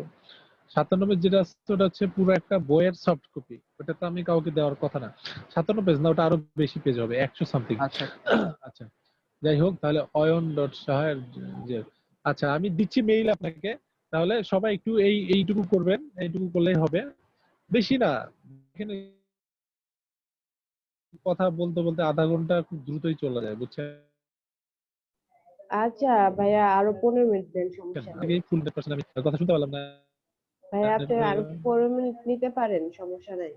97 যেটা আছে ওটা হচ্ছে পুরো একটা বইয়ের সফট কপি, ওটা তো আমি কাউকে দেওয়ার কথা না। 57 পেজ না, ওটা আরো বেশি পেজ হবে, 100 সামথিং। আচ্ছা আচ্ছা, যাই হোক, তাহলে অয়ন ডট সাহার যে, আচ্ছা আমি দিচ্ছি মেইল আপনাকে, তাহলে সবাই একটু এইটুকু করবেন, এইটুকু করলেই হবে, বেশি না। এখানে কথা বলতে বলতে আধা ঘন্টা খুব দ্রুতই চলে যায়, বুঝছেন? আচ্ছা ভাইয়া, আরো 15 মিনিট দেন, সমস্যা নেই। আগে ফুল 100% আমি কথা শুনতে পারলাম না। ভাইয়া আপনি আরো 15 মিনিট নিতে পারেন, সমস্যা নাই।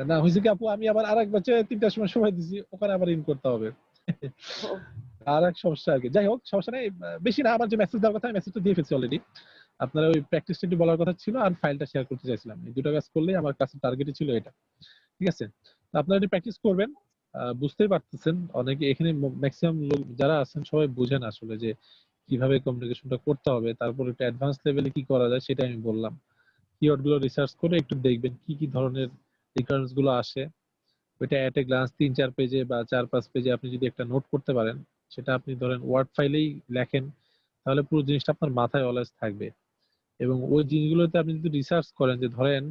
না হয়েছে কি আপু, আমি আবার আরেক বাচ্চা 3টার সময় দিছি, ওখানে আবার ইন করতে হবে, আর এক সমস্যা আর কি। যাই হোক, সমস্যা নেই, বেশি না। আমার যে মেসেজ দেওয়ার কথা, মেসেজটা দিয়ে ফেলছি অলরেডি। আপনারা ওই প্র্যাকটিসটা একটু বলার কথা ছিল, আর ফাইলটা শেয়ার করতে চাইছিলাম, এই দুটো কাজ করলেই আমার কাছে টার্গেটই ছিল এটা। ঠিক আছে, তো আপনারা একটু প্র্যাকটিস করবেন। বুঝতেই পারতেছেন অনেকে এখানে ম্যাক্সিমাম লোক যারা আছেন সবাই বুঝেন আসলে যে কিভাবে কমিউনিকেশনটা করতে হবে। তারপর একটু অ্যাডভান্স লেভেলে কি করা যায় সেটা আমি বললাম। কিওয়ার্ড গুলো রিসার্চ করে একটু দেখবেন কি কি ধরনের রিকোয়ারমেন্টস গুলো আসে, ওইটা এট এ গ্লান্স 3-4 পেজে বা 4-5 পেজে আপনি যদি একটা নোট করতে পারেন, সেটা আপনি ধরেন ওয়ার্ড ফাইলেই লেখেন, তাহলে পুরো জিনিসটা আপনার মাথায় অলওয়েজ থাকবে। এবং ওই জিনিসগুলোতে আপনি যদি রিসার্চ করেন, যে ধরেন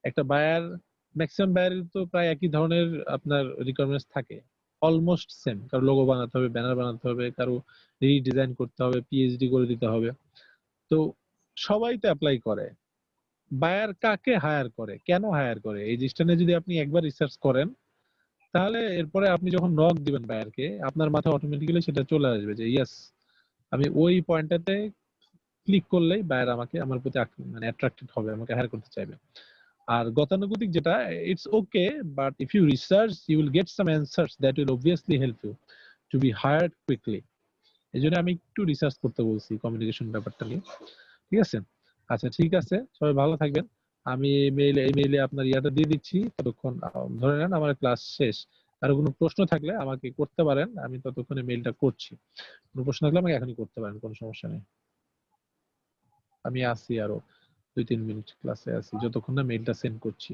একটা বায়ার, ম্যাক্সিমাম বায়ারের তো প্রায় একই ধরনের আপনার রিকোয়ারমেন্টস থাকে, অলমোস্ট সেম। কারো লোগো বানাতে হবে, ব্যানার বানাতে হবে, কারো রিডিজাইন করতে হবে, পিএইচডি করে দিতে হবে। তো সবাই তো অ্যাপ্লাই করে। বায়ার কাকে হায়ার করে, কেন হায়ার করে, এই জিনিসটা নিয়ে যদি আপনি একবার রিসার্চ করেন, তাহলে এরপরে আপনি যখন নক দিবেন বায়ারকে, আপনার মাথায় অটোমেটিক্যালি সেটা চলে আসবে যে ইয়েস, আমি ওই পয়েন্টটাতে ক্লিক করলেই বায়ার আমাকে, আমার প্রতি মানে অ্যাট্রাক্টেড হবে, আমাকে হায়ার করতে চাইবে। আর গতানুগতিক যেটা, it's okay, but if you research you will get some answers that will obviously help you to be hired quickly. এই জন্য আমি একটু রিসার্চ করতে বলছি কমিউনিকেশন ব্যাপারটা নিয়ে। ঠিক আছে, আচ্ছা ঠিক আছে, সবাই ভালো থাকবেন। আমি এই মেইলে আপনার ইয়াটা দিয়ে দিচ্ছি, ততক্ষণ ধরে নেন আমার ক্লাস শেষ। আর কোনো প্রশ্ন থাকলে আমাকে করতে পারেন, আমি ততক্ষণে মেইলটা করছি। কোনো প্রশ্ন থাকলে আমাকে এখনই করতে পারেন, কোনো সমস্যা নেই। আমি আসি আরো 2-3 মিনিট ক্লাসে আছি, যতক্ষণ না মেইলটা সেন্ড করছি।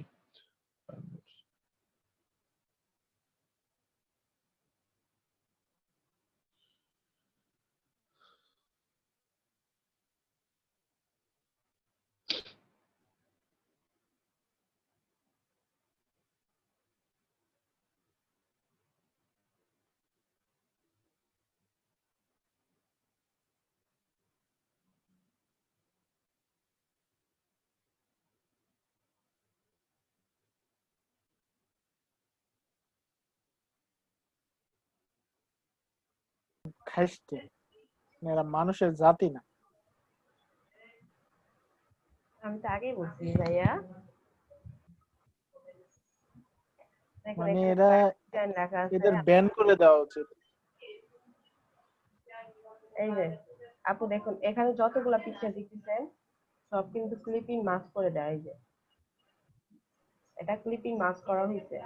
খাইস্তে, এরা মানুষের জাতি না। আমি তো আগেই বলছি ভাইয়া, মানে এরা, এদের ব্যান করে দেওয়া উচিত। এই যে আপু দেখুন, এখানে যতগুলা পিকচার দেখতেছেন সব কিন্তু ক্লিপিং মাস্ক করে দেয়। এই যে এটা ক্লিপিং মাস্ক করা হয়েছে।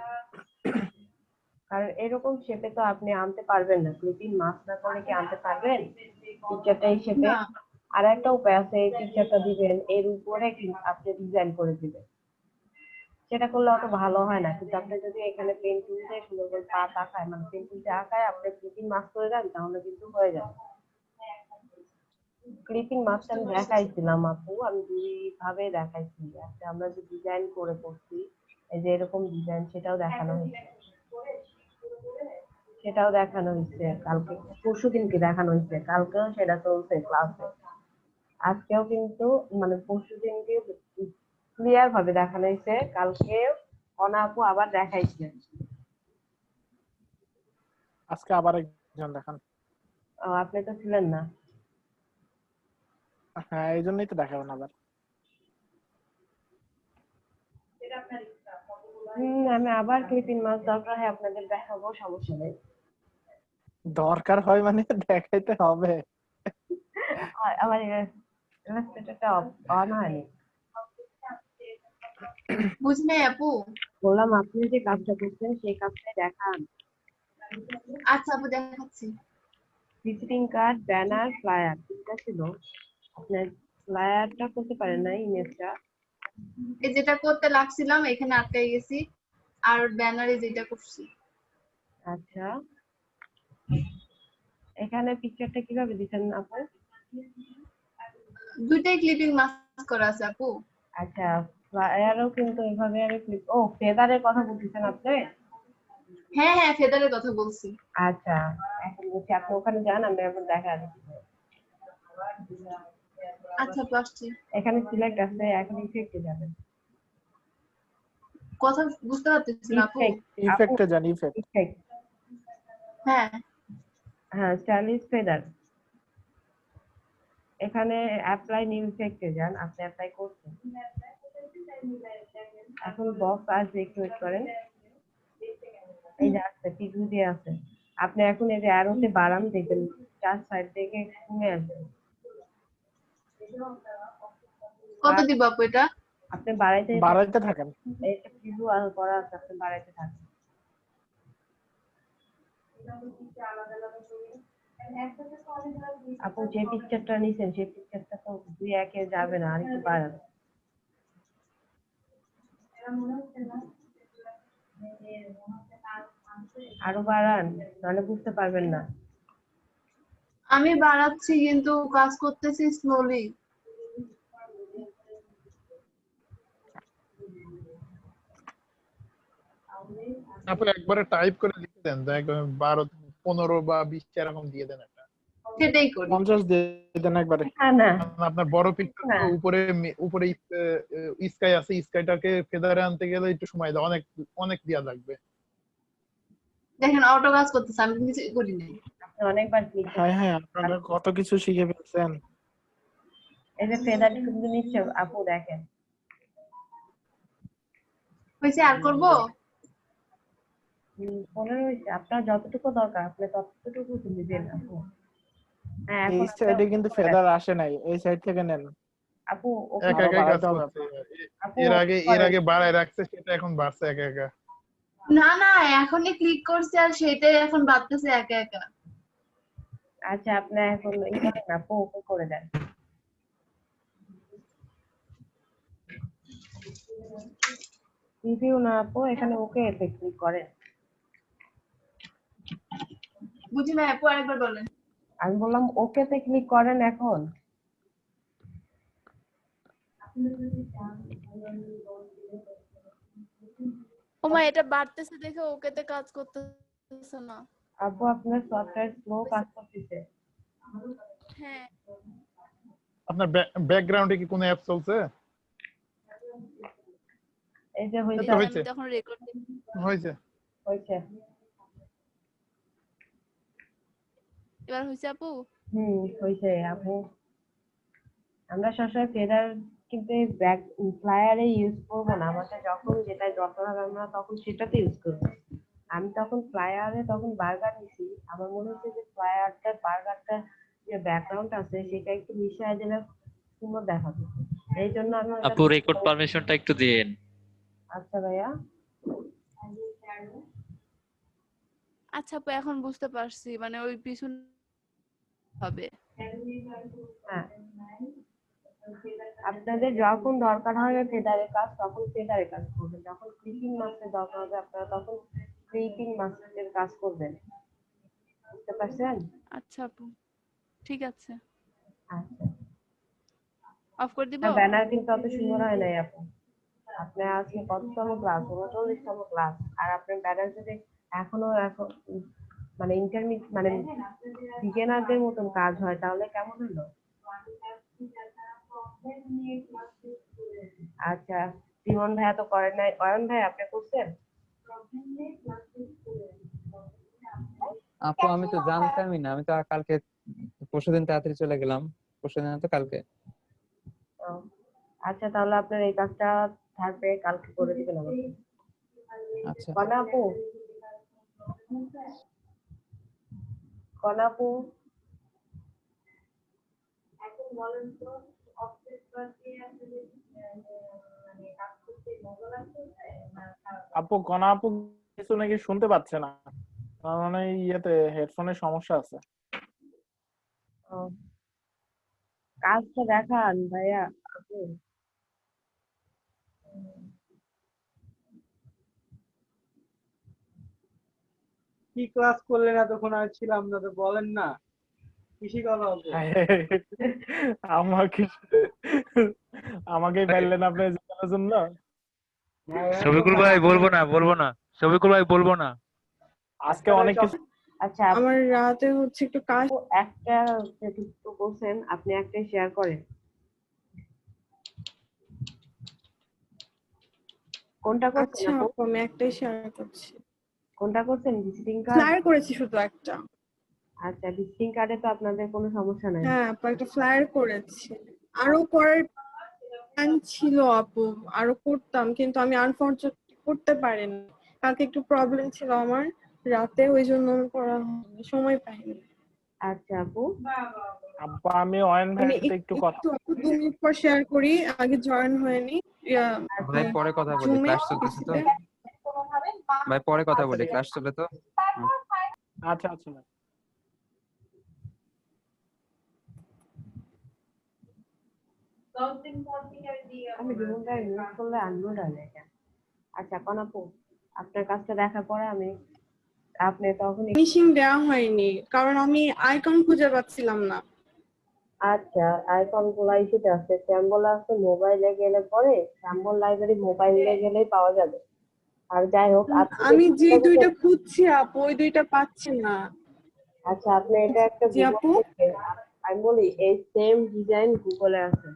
কারণ এরকম শেপে তো আপনি আনতে পারবেন না, ক্লিপিং মাস্ক না করে কি আনতে পারবেন পিকচারটা এই শেপে? না আর একটা উপায় আছে, এই পিকচারটা দিবেন এর উপরে আপনি ডিজাইন করে দিবেন, সেটা করলে অত ভালো হয় না। কিন্তু আপনি যদি এখানে পেন্সিল দিয়ে সুন্দর করে পা আঁকায়, মানে পেন্সিল দিয়ে আঁকায় আপনি ক্লিপিং মাস্ক করে দেন, তাহলে কিন্তু হয়ে যাবে। ক্লিপিং মাস্ক আমি দেখাইছিলাম আপু, আমি দুই ভাবে দেখাইছি। একটা আমরা যে ডিজাইন করে করছি, এই যে এরকম ডিজাইন, সেটাও দেখানো হয়েছে, কালকে পরশুদিনকে দেখানো হয়েছে, কালকেও সেটা চলছে ক্লাসে, আজকেও কিন্তু মানে পরশুদিনকে ক্লিয়ার ভাবে দেখানো হয়েছে, কালকে অনা আপু আবার দেখাইছে। আজকে আবার একজন দেখান। আপনি তো ছিলেন না। হ্যাঁ, এই জন্যই তো দেখাবেন আবার। আমি আবার ক্লিপিং মাস্ক দরকার হয় আপনাদের দেখাবো, সমস্যা নেই। দরকার হয় মানে দেখাইতে হবে। আমার ইলাস্ট্রেটরটা অন হয়নি। বুঝলে আপু? বললাম আপনি যে কাজটা করছেন সেই কাজটাই দেখান। আচ্ছা আপু দেখাচ্ছি। ভিজিটিং কার্ড, ব্যানার, ফ্লায়ার তিনটা ছিল, আপনার ফ্লায়ারটা করতে পারেন না, ইমেজটা। এই যেটা করতে লাগছিলাম এখানে আটকে গেছি, আর ব্যানারে যেটা করছি। আচ্ছা, এখানে পিকচারটা কিভাবে দিচ্ছেন আপু? দুইটাই ক্লিপিং মাস্ক করা আছে আপু। আচ্ছা, ফ্লায়ারও কিন্তু এভাবে আমি ক্লিক, ও ফেদারের কথা বলতেছেন আপনি? হ্যাঁ হ্যাঁ, ফেদারের কথা বলছি। আচ্ছা, এখন বলছি আপনি ওখানে যান, আমি এখন দেখা দিচ্ছি। আচ্ছা আপু আসছি। এখানে সিলেক্ট আছে, এখন ইফেক্টে যাবেন। কথা বুঝতে পারতেছি না আপু। ইফেক্টে যান, ইফেক্ট। হ্যাঁ হ্যাঁ, স্টাইলিশ ফেদার, এখানে অ্যাপ্লাই নিউ ইফেক্টে যান, আপনি অ্যাপ্লাই করছেন। এখন বক্স আসবে, একটু ওয়েট করেন। এই যে আসছে, টিভি দিয়ে আছে, আপনি এখন এই যে অ্যারোতে বাড়ান, দেখবেন চার সাইড থেকে কমে আসবে। কত দিব আপু এটা? আপনি বাড়াইতে থাকেন। এটা প্রিভিউ করা আছে, আপনি বাড়াইতে থাকেন। আপু যে পিকচারটা নিছেন সেই পিকচারটা তো 2:1 যাবে না, আর একটু বাড়ান। আরো বাড়ান, নাহলে বুঝতে পারবেন না। আমি বাড়াচ্ছি কিন্তু কাজ করতেছি স্লোলি। আপনি একবারে টাইপ করে লিখে দেন, 12, 15 বা 20 এরকম দিয়ে দেন একটা। সেটাই করি। 50 দিয়ে দেন একবারে। না আপনার বড় পিকচার উপরে উপরে স্কাই আছে, স্কাইটাকে ফেদারে আনতে গেলে একটু সময় দাও, অনেক অনেক দেয়া লাগবে। দেখেন অটো কাজ করতেছে, আমি কিছু করি নাই। আপনি অনেকবার হ্যাঁ হ্যাঁ, আপনারা কত কিছু শিখে ফেলছেন। এই যে ফেদার কিন্তু নিচ্ছে আপু, দেখেন হয়েছে, আর করব? 15 হয়েছে, আপনার যতটুকু দরকার আপনি ততটুকু দিবেন আপু। হ্যাঁ, এই এখন সাইডে কিন্তু ফেদার আসে নাই, এই সাইড থেকে নেন আপু। একা একা কাজ করছে, এর আগে বাড়ায় রাখছে, সেটা এখন বাড়ছে একা একা। না না, এখনই ক্লিক করছি আর সেটাই এখন বাড়তেছে একা একা। আচ্ছা, আপনি এখন আপু ওকে করে দেন। রিভিউ না আপু, এখানে ওকে এতে ক্লিক করেন। বুঝি না আপু, আরেকবার বলেন। আমি বললাম ওকে তে ক্লিক করেন এখন। ওমা, এটা বাড়তেছে দেখে ওকেতে কাজ করতেছে না। আপু আপনার সফটওয়্যার স্লো কাজ করতেছে। হ্যাঁ। আপনার ব্যাকগ্রাউন্ডে কি কোনো অ্যাপ চলছে? এই যে হইছে, আমি তখন রেকর্ড হইছে হইছে। এবার হইছে আপু? হইছে আপু। আমরা সবসময় ফেদার কিন্তু ব্যাক ফ্লায়ারে ইউজ করবো না, আমাদের যখন যেটা দরকার হবে আমরা তখন সেটাতে ইউজ করবো। আমি তখন ফ্লায়ারে তখন বার্গার নিছি, আমার মনে হচ্ছে যে ফ্লায়ারটা বার্গারটা যে ব্যাকগ্রাউন্ড আছে সেটা একটু মিশিয়ে দিলে সুন্দর দেখাবে, এই জন্য আমি আপু রেকর্ড পারমিশনটা একটু দিন। আচ্ছা ভাইয়া। আচ্ছা আপু এখন বুঝতে পারছি মানে ওই পিছন হবে। হ্যাঁ, আপনাদের যখন দরকার হবে ফেদারের কাজ তখন ফেদারের কাজ করবেন, যখন ক্রিপিং মাস্কের দরকার হবে আপনারা তখন ক্রিপিং মাস্কের কাজ করবেন, বুঝতে পারছেন? আচ্ছা আপু ঠিক আছে, আচ্ছা, অফ করে দিব। ব্যানার কিন্তু অত সুন্দর হয় নাই আপু। আপনার আজকে কততম ক্লাস? 39তম ক্লাস, আর আপনার ব্যানার যদি এখন মানে ইন্টারমিডিয়েট মানে বিগিনারদের মতন কাজ হয় তাহলে কেমন হলো? আচ্ছা, জীবন ভাইয়া তো করেন নাই, অয়ন ভাই আপনি করছেন? আপু আমি তো জানতামই না, আমি তো কালকে পরশুদিন তাড়াতাড়ি চলে গেলাম, পরশুদিন না তো কালকে। ও, আচ্ছা তাহলে আপনার এই কাজটা থাকবে, কালকে করে দিবেন আমাকে। আচ্ছা কনাপু, কনাপু এখন বলেন তো অফিস ওয়ার্কে আসলে মানে কাজ করতে মজা লাগছে না? আপু কনা আপু কিছু নাকি শুনতে পাচ্ছে না, তার মানে ইয়েতে হেডফোনের সমস্যা আছে। ও, কাজটা দেখান ভাইয়া আপু। কি ক্লাস করলেন এতক্ষণ? আর ছিলাম না তো, বলেন না কৃষি কথা হবে। আমাকে আমাকেই পাইলেন আপনি জানার জন্য। শফিকুল ভাই বলবো না, শফিকুল ভাই বলবো না। আজকে অনেক কিছু। আচ্ছা আমার রাতে হচ্ছে একটু কাজ। একটা একটু বলছেন, আপনি একটাই শেয়ার করেন। কোনটা করছেন আচ্ছা আপু? আপু আমি একটাই শেয়ার করছি। কোনটা করছেন? Visiting card? ফ্লায়ার করেছি শুধু একটা। আচ্ছা, ভিজিটিং কার্ডে তো আপনাদের কোনো সমস্যা নাই। হ্যাঁ আপু একটা ফ্লায়ার করেছি, আরো করার প্ল্যান ছিল আপু, আরো করতাম কিন্তু আমি আনফরচুনেটলি করতে পারিনি, কালকে একটু প্রবলেম ছিল আমার রাতে, ওই জন্য আমি করা হয়নি, সময় পাইনি। আচ্ছা আপু, আপু আমি অয়ন মানে ভাইয়ের সাথে একটু কথা একটু 2 মিনিট পর শেয়ার করি, আগে জয়েন হয়নি। ভাই পরে কথা বলি, ক্লাস চলতেছে তো। ভাই পরে কথা বলি, ক্লাস চলে তো। আচ্ছা আচ্ছা। আমি জীবনটা ইউজ করলে আনলোড হয় না কেন? আচ্ছা কনাপু, আপনার কাজটা দেখার পরে আপনি তখন ফিনিশিং দেওয়া হয়নি কারণ আমি আইকন খুঁজে পাচ্ছিলাম না। আচ্ছা, আইকন গুলো ইস্যুতে আছে, স্যাম্বল আছে মোবাইলে গেলে পরে, স্যাম্বল লাইব্রেরি মোবাইলে গেলেই পাওয়া যাবে। আর যাই হোক আমি যে দুইটা খুঁজছি আপু ওই দুইটা পাচ্ছি না। আচ্ছা আপনি এটা একটা জি আপু, আমি বলি এই সেম ডিজাইন গুগলে আছে,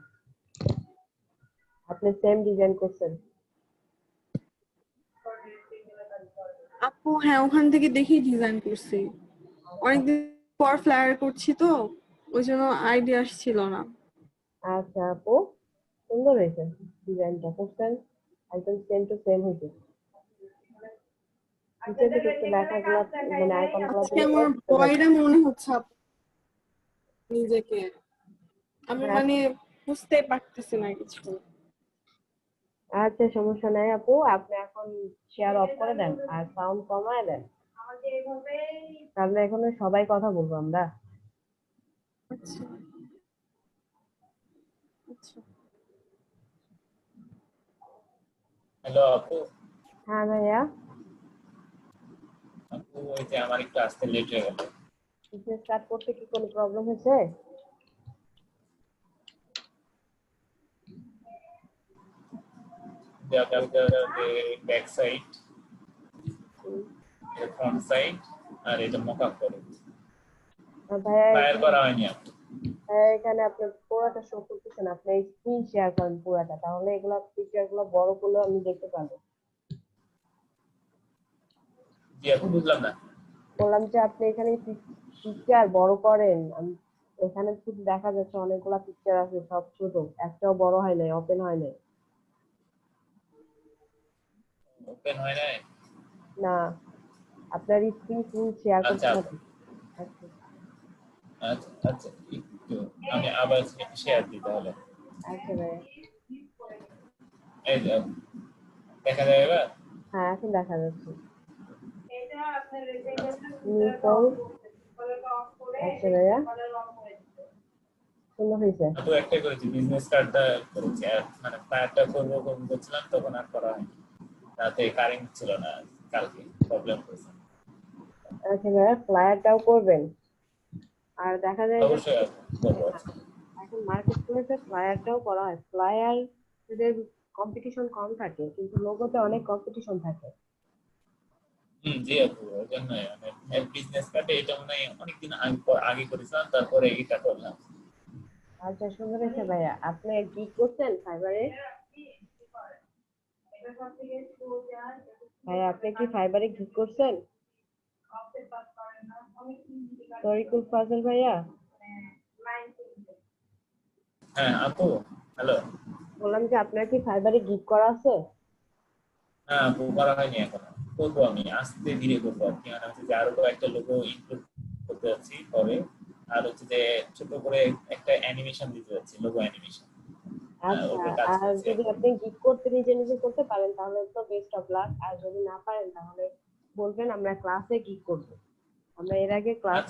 আপনি সেম ডিজাইন করছেন। আপু হ্যাঁ ওখান থেকে দেখি ডিজাইন করছি, অনেকদিন পর ফ্লায়ার করছি তো ওই জন্য আইডিয়া আসছিল না। আচ্ছা আপু, সুন্দর হয়েছে ডিজাইনটা করছেন, একদম সেম টু সেম হয়েছে। নিচে থেকে একটু লেখাগুলো মানে আইকনগুলো আজকে আমার বয়রা মনে হচ্ছে আপু নিজেকে, আমি মানে বুঝতে পারতেছি না কিছু। আচ্ছা সমস্যা নাই আপু, আপনি এখন শেয়ার অফ করে দেন আর সাউন্ড কমায় দেন, তাহলে এখানে সবাই কথা বলবো আমরা। আচ্ছা আচ্ছা। হ্যালো আপু। হ্যাঁ ভাইয়া। আপু ওই যে আমার একটু আসতে লেট হয়ে গেল। বিজনেস স্টার্ট করতে কি কোনো প্রবলেম হয়েছে? ব্যাক সাইড, ফ্রন্ট সাইড, আর এটা মকআপ করে ফায়ার করা হয়নি আপু। এখানে আপনি পুরোটা শো করতেছেন, আপনি স্ক্রিন শেয়ার করেন পুরোটা, তাহলে এগুলা পিকচার গুলো বড় করলে আমি দেখতে পারবো। জি আপু বুঝলাম না। বললাম যে আপনি এখানে পিকচার বড় করেন, এখানে শুধু দেখা যাচ্ছে অনেকগুলা পিকচার আছে, সব ছোট, একটাও বড় হয় নাই, ওপেন হয় নাই। ওপেন হয় নাই না, আপনার স্ক্রিন ফুল শেয়ার করতে আচ্ছা হবে। আচ্ছা আচ্ছা একটু আমি আবার শেয়ার দিই তাহলে। আচ্ছা ভাই, এই যে দেখা যায় এবার। হ্যাঁ এখন দেখা যাচ্ছে। নিকল আচ্ছা ভাইয়া সুন্দর হয়েছে আপু একটা করেছি বিজনেস কার্ডটা করেছি আর মানে প্ল্যানটা করবো করছিলাম তখন আর করা হয়নি রাতে কারেন্ট ছিল না কালকে প্রবলেম হয়েছে আচ্ছা ভাইয়া ফ্লায়ারটাও করবেন আর দেখা যায় যে অবশ্যই করবো এখন মার্কেট প্লেসে ফ্লায়ারটাও করা হয় ফ্লায়ার কম্পিটিশন কম থাকে কিন্তু লোগোতে অনেক কম্পিটিশন থাকে জি আপু ওই জন্যই মানে বিজনেস কার্ডে এটা মনে হয় অনেকদিন আগে করেছিলাম তারপরে এটা করলাম আচ্ছা সুন্দর হয়েছে ভাইয়া আপনি কি করছেন ফাইবারে ভাইয়া আপনি কি ফাইবারে কি করছেন তরিকুল ফাজল ভাইয়া হ্যাঁ আপু হ্যালো বললাম যে আপনার কি ফাইবারে গিগ করা আছে হ্যাঁ আপু করা হয়নি এখনো করবো আমি আস্তে ধীরে করবো আর কি মানে হচ্ছে যে আরো কয়েকটা লোগো ইনক্লুড করতে যাচ্ছি পরে আর হচ্ছে যে ছোট করে একটা অ্যানিমেশন দিতে যাচ্ছি লোগো অ্যানিমেশন আচ্ছা আর যদি আপনি গিগ করতে নিজে করতে পারেন তাহলে তো বেস্ট অফ লাক আর যদি না পারেন তাহলে বলবেন আমরা ক্লাসে গিগ করব আমরা এর আগে ক্লাস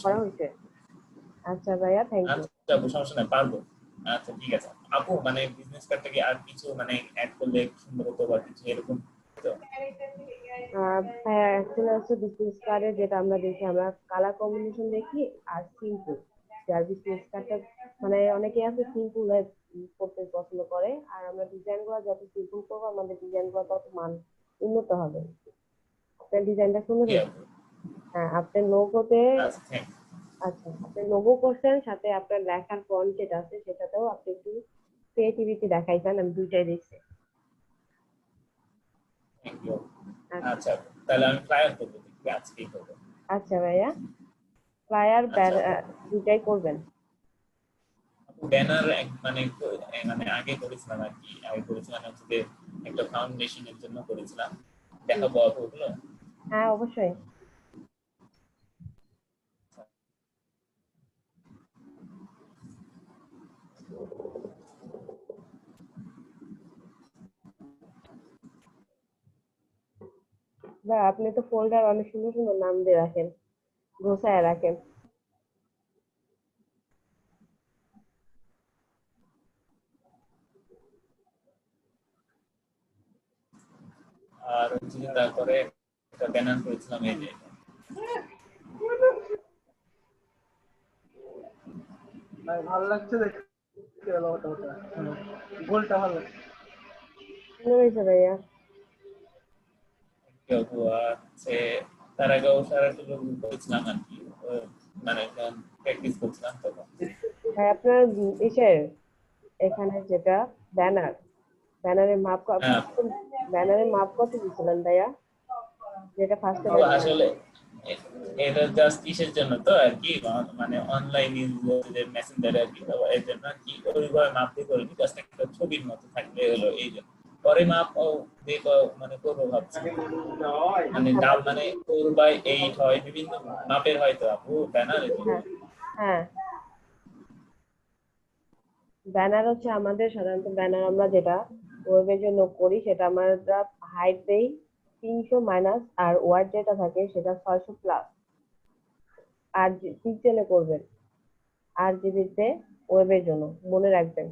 করা হয়েছে আচ্ছা ভাইয়া থ্যাংক ইউ আচ্ছা আপু সমস্যা নাই পারবো আচ্ছা ঠিক আছে আপু মানে বিজনেস কার্ডটা কি আর কিছু মানে অ্যাড করলে সুন্দর হতো বা কিছু এরকম হ্যাঁ অ্যাকচুয়ালি হচ্ছে বিজনেস কার্ডে যেটা আমরা দেখি আমরা কালার কম্বিনেশন দেখি আর সিম্পল যার বিজনেস কার্ডটা মানে অনেকে আছে সিম্পল করতে পছন্দ করে আর আমরা ডিজাইনগুলো যত সিম্পল করবো আমাদের ডিজাইনগুলো তত মান উন্নত হবে আপনার ডিজাইনটা সুন্দর হ্যাঁ আপনার লোগোতে আচ্ছা আপনি লোগো করছেন সাথে আপনার লেখার ফন্ট যেটা আছে সেটাতেও আপনি একটু ক্রিয়েটিভিটি দেখাইছেন আমি দুইটাই দেখছি আচ্ছা তাহলে আমি ফ্লায়ার করব দেখি আজকেই করব আচ্ছা ভাইয়া ফ্লায়ার দুইটাই করবেন ব্যানার মানে মানে আগে করেছিলাম আর কি আগে করেছিলাম হচ্ছে যে একটা ফাউন্ডেশনের জন্য করেছিলাম দেখাবো ওগুলো হ্যাঁ অবশ্যই আপনি তো ফোল্ডার অনেক সুন্দর সুন্দর নাম দিয়ে রাখেন গোছায় রাখেন আর হচ্ছে তারপরে একটা ব্যানার করেছিলাম এই যে ভাই ভালো লাগছে দেখতে গোলটা ভালো লাগছে হয়েছে ভাইয়া আছে তার আগেও সারাটা করেছিলাম আর কি মানে প্র্যাকটিস করছিলাম তখন আপনার এখানে যেটা ব্যানারের মাপ কত দিয়েছিলেন ভাইয়া যেটা ফার্স্টে আসলে এটা জাস্ট কিসের জন্য তো আর কি মানে অনলাইন ইউজারদের মেসেঞ্জারে আর কি এর জন্য কি ওইভাবে মাপ দিয়ে করিনি জাস্ট একটা ছবির মতো থাকলে হলো এই জন্য পরে মাপ দিয়ে মানে করবো ভাবছি মানে দাম মানে 4/8 হয় বিভিন্ন মাপের হয়তো আপু ব্যানার হ্যাঁ ব্যানার হচ্ছে আমাদের সাধারণত ব্যানার আমরা যেটা ওয়েবের জন্য করি সেটা আমরা হাইট দেই 300 মাইনাস আর ওয়ার্ড যেটা থাকে সেটা 600 প্লাস আর পিক্সেলে করবেন আর জিবিতে ওয়েবের জন্য মনে রাখবেন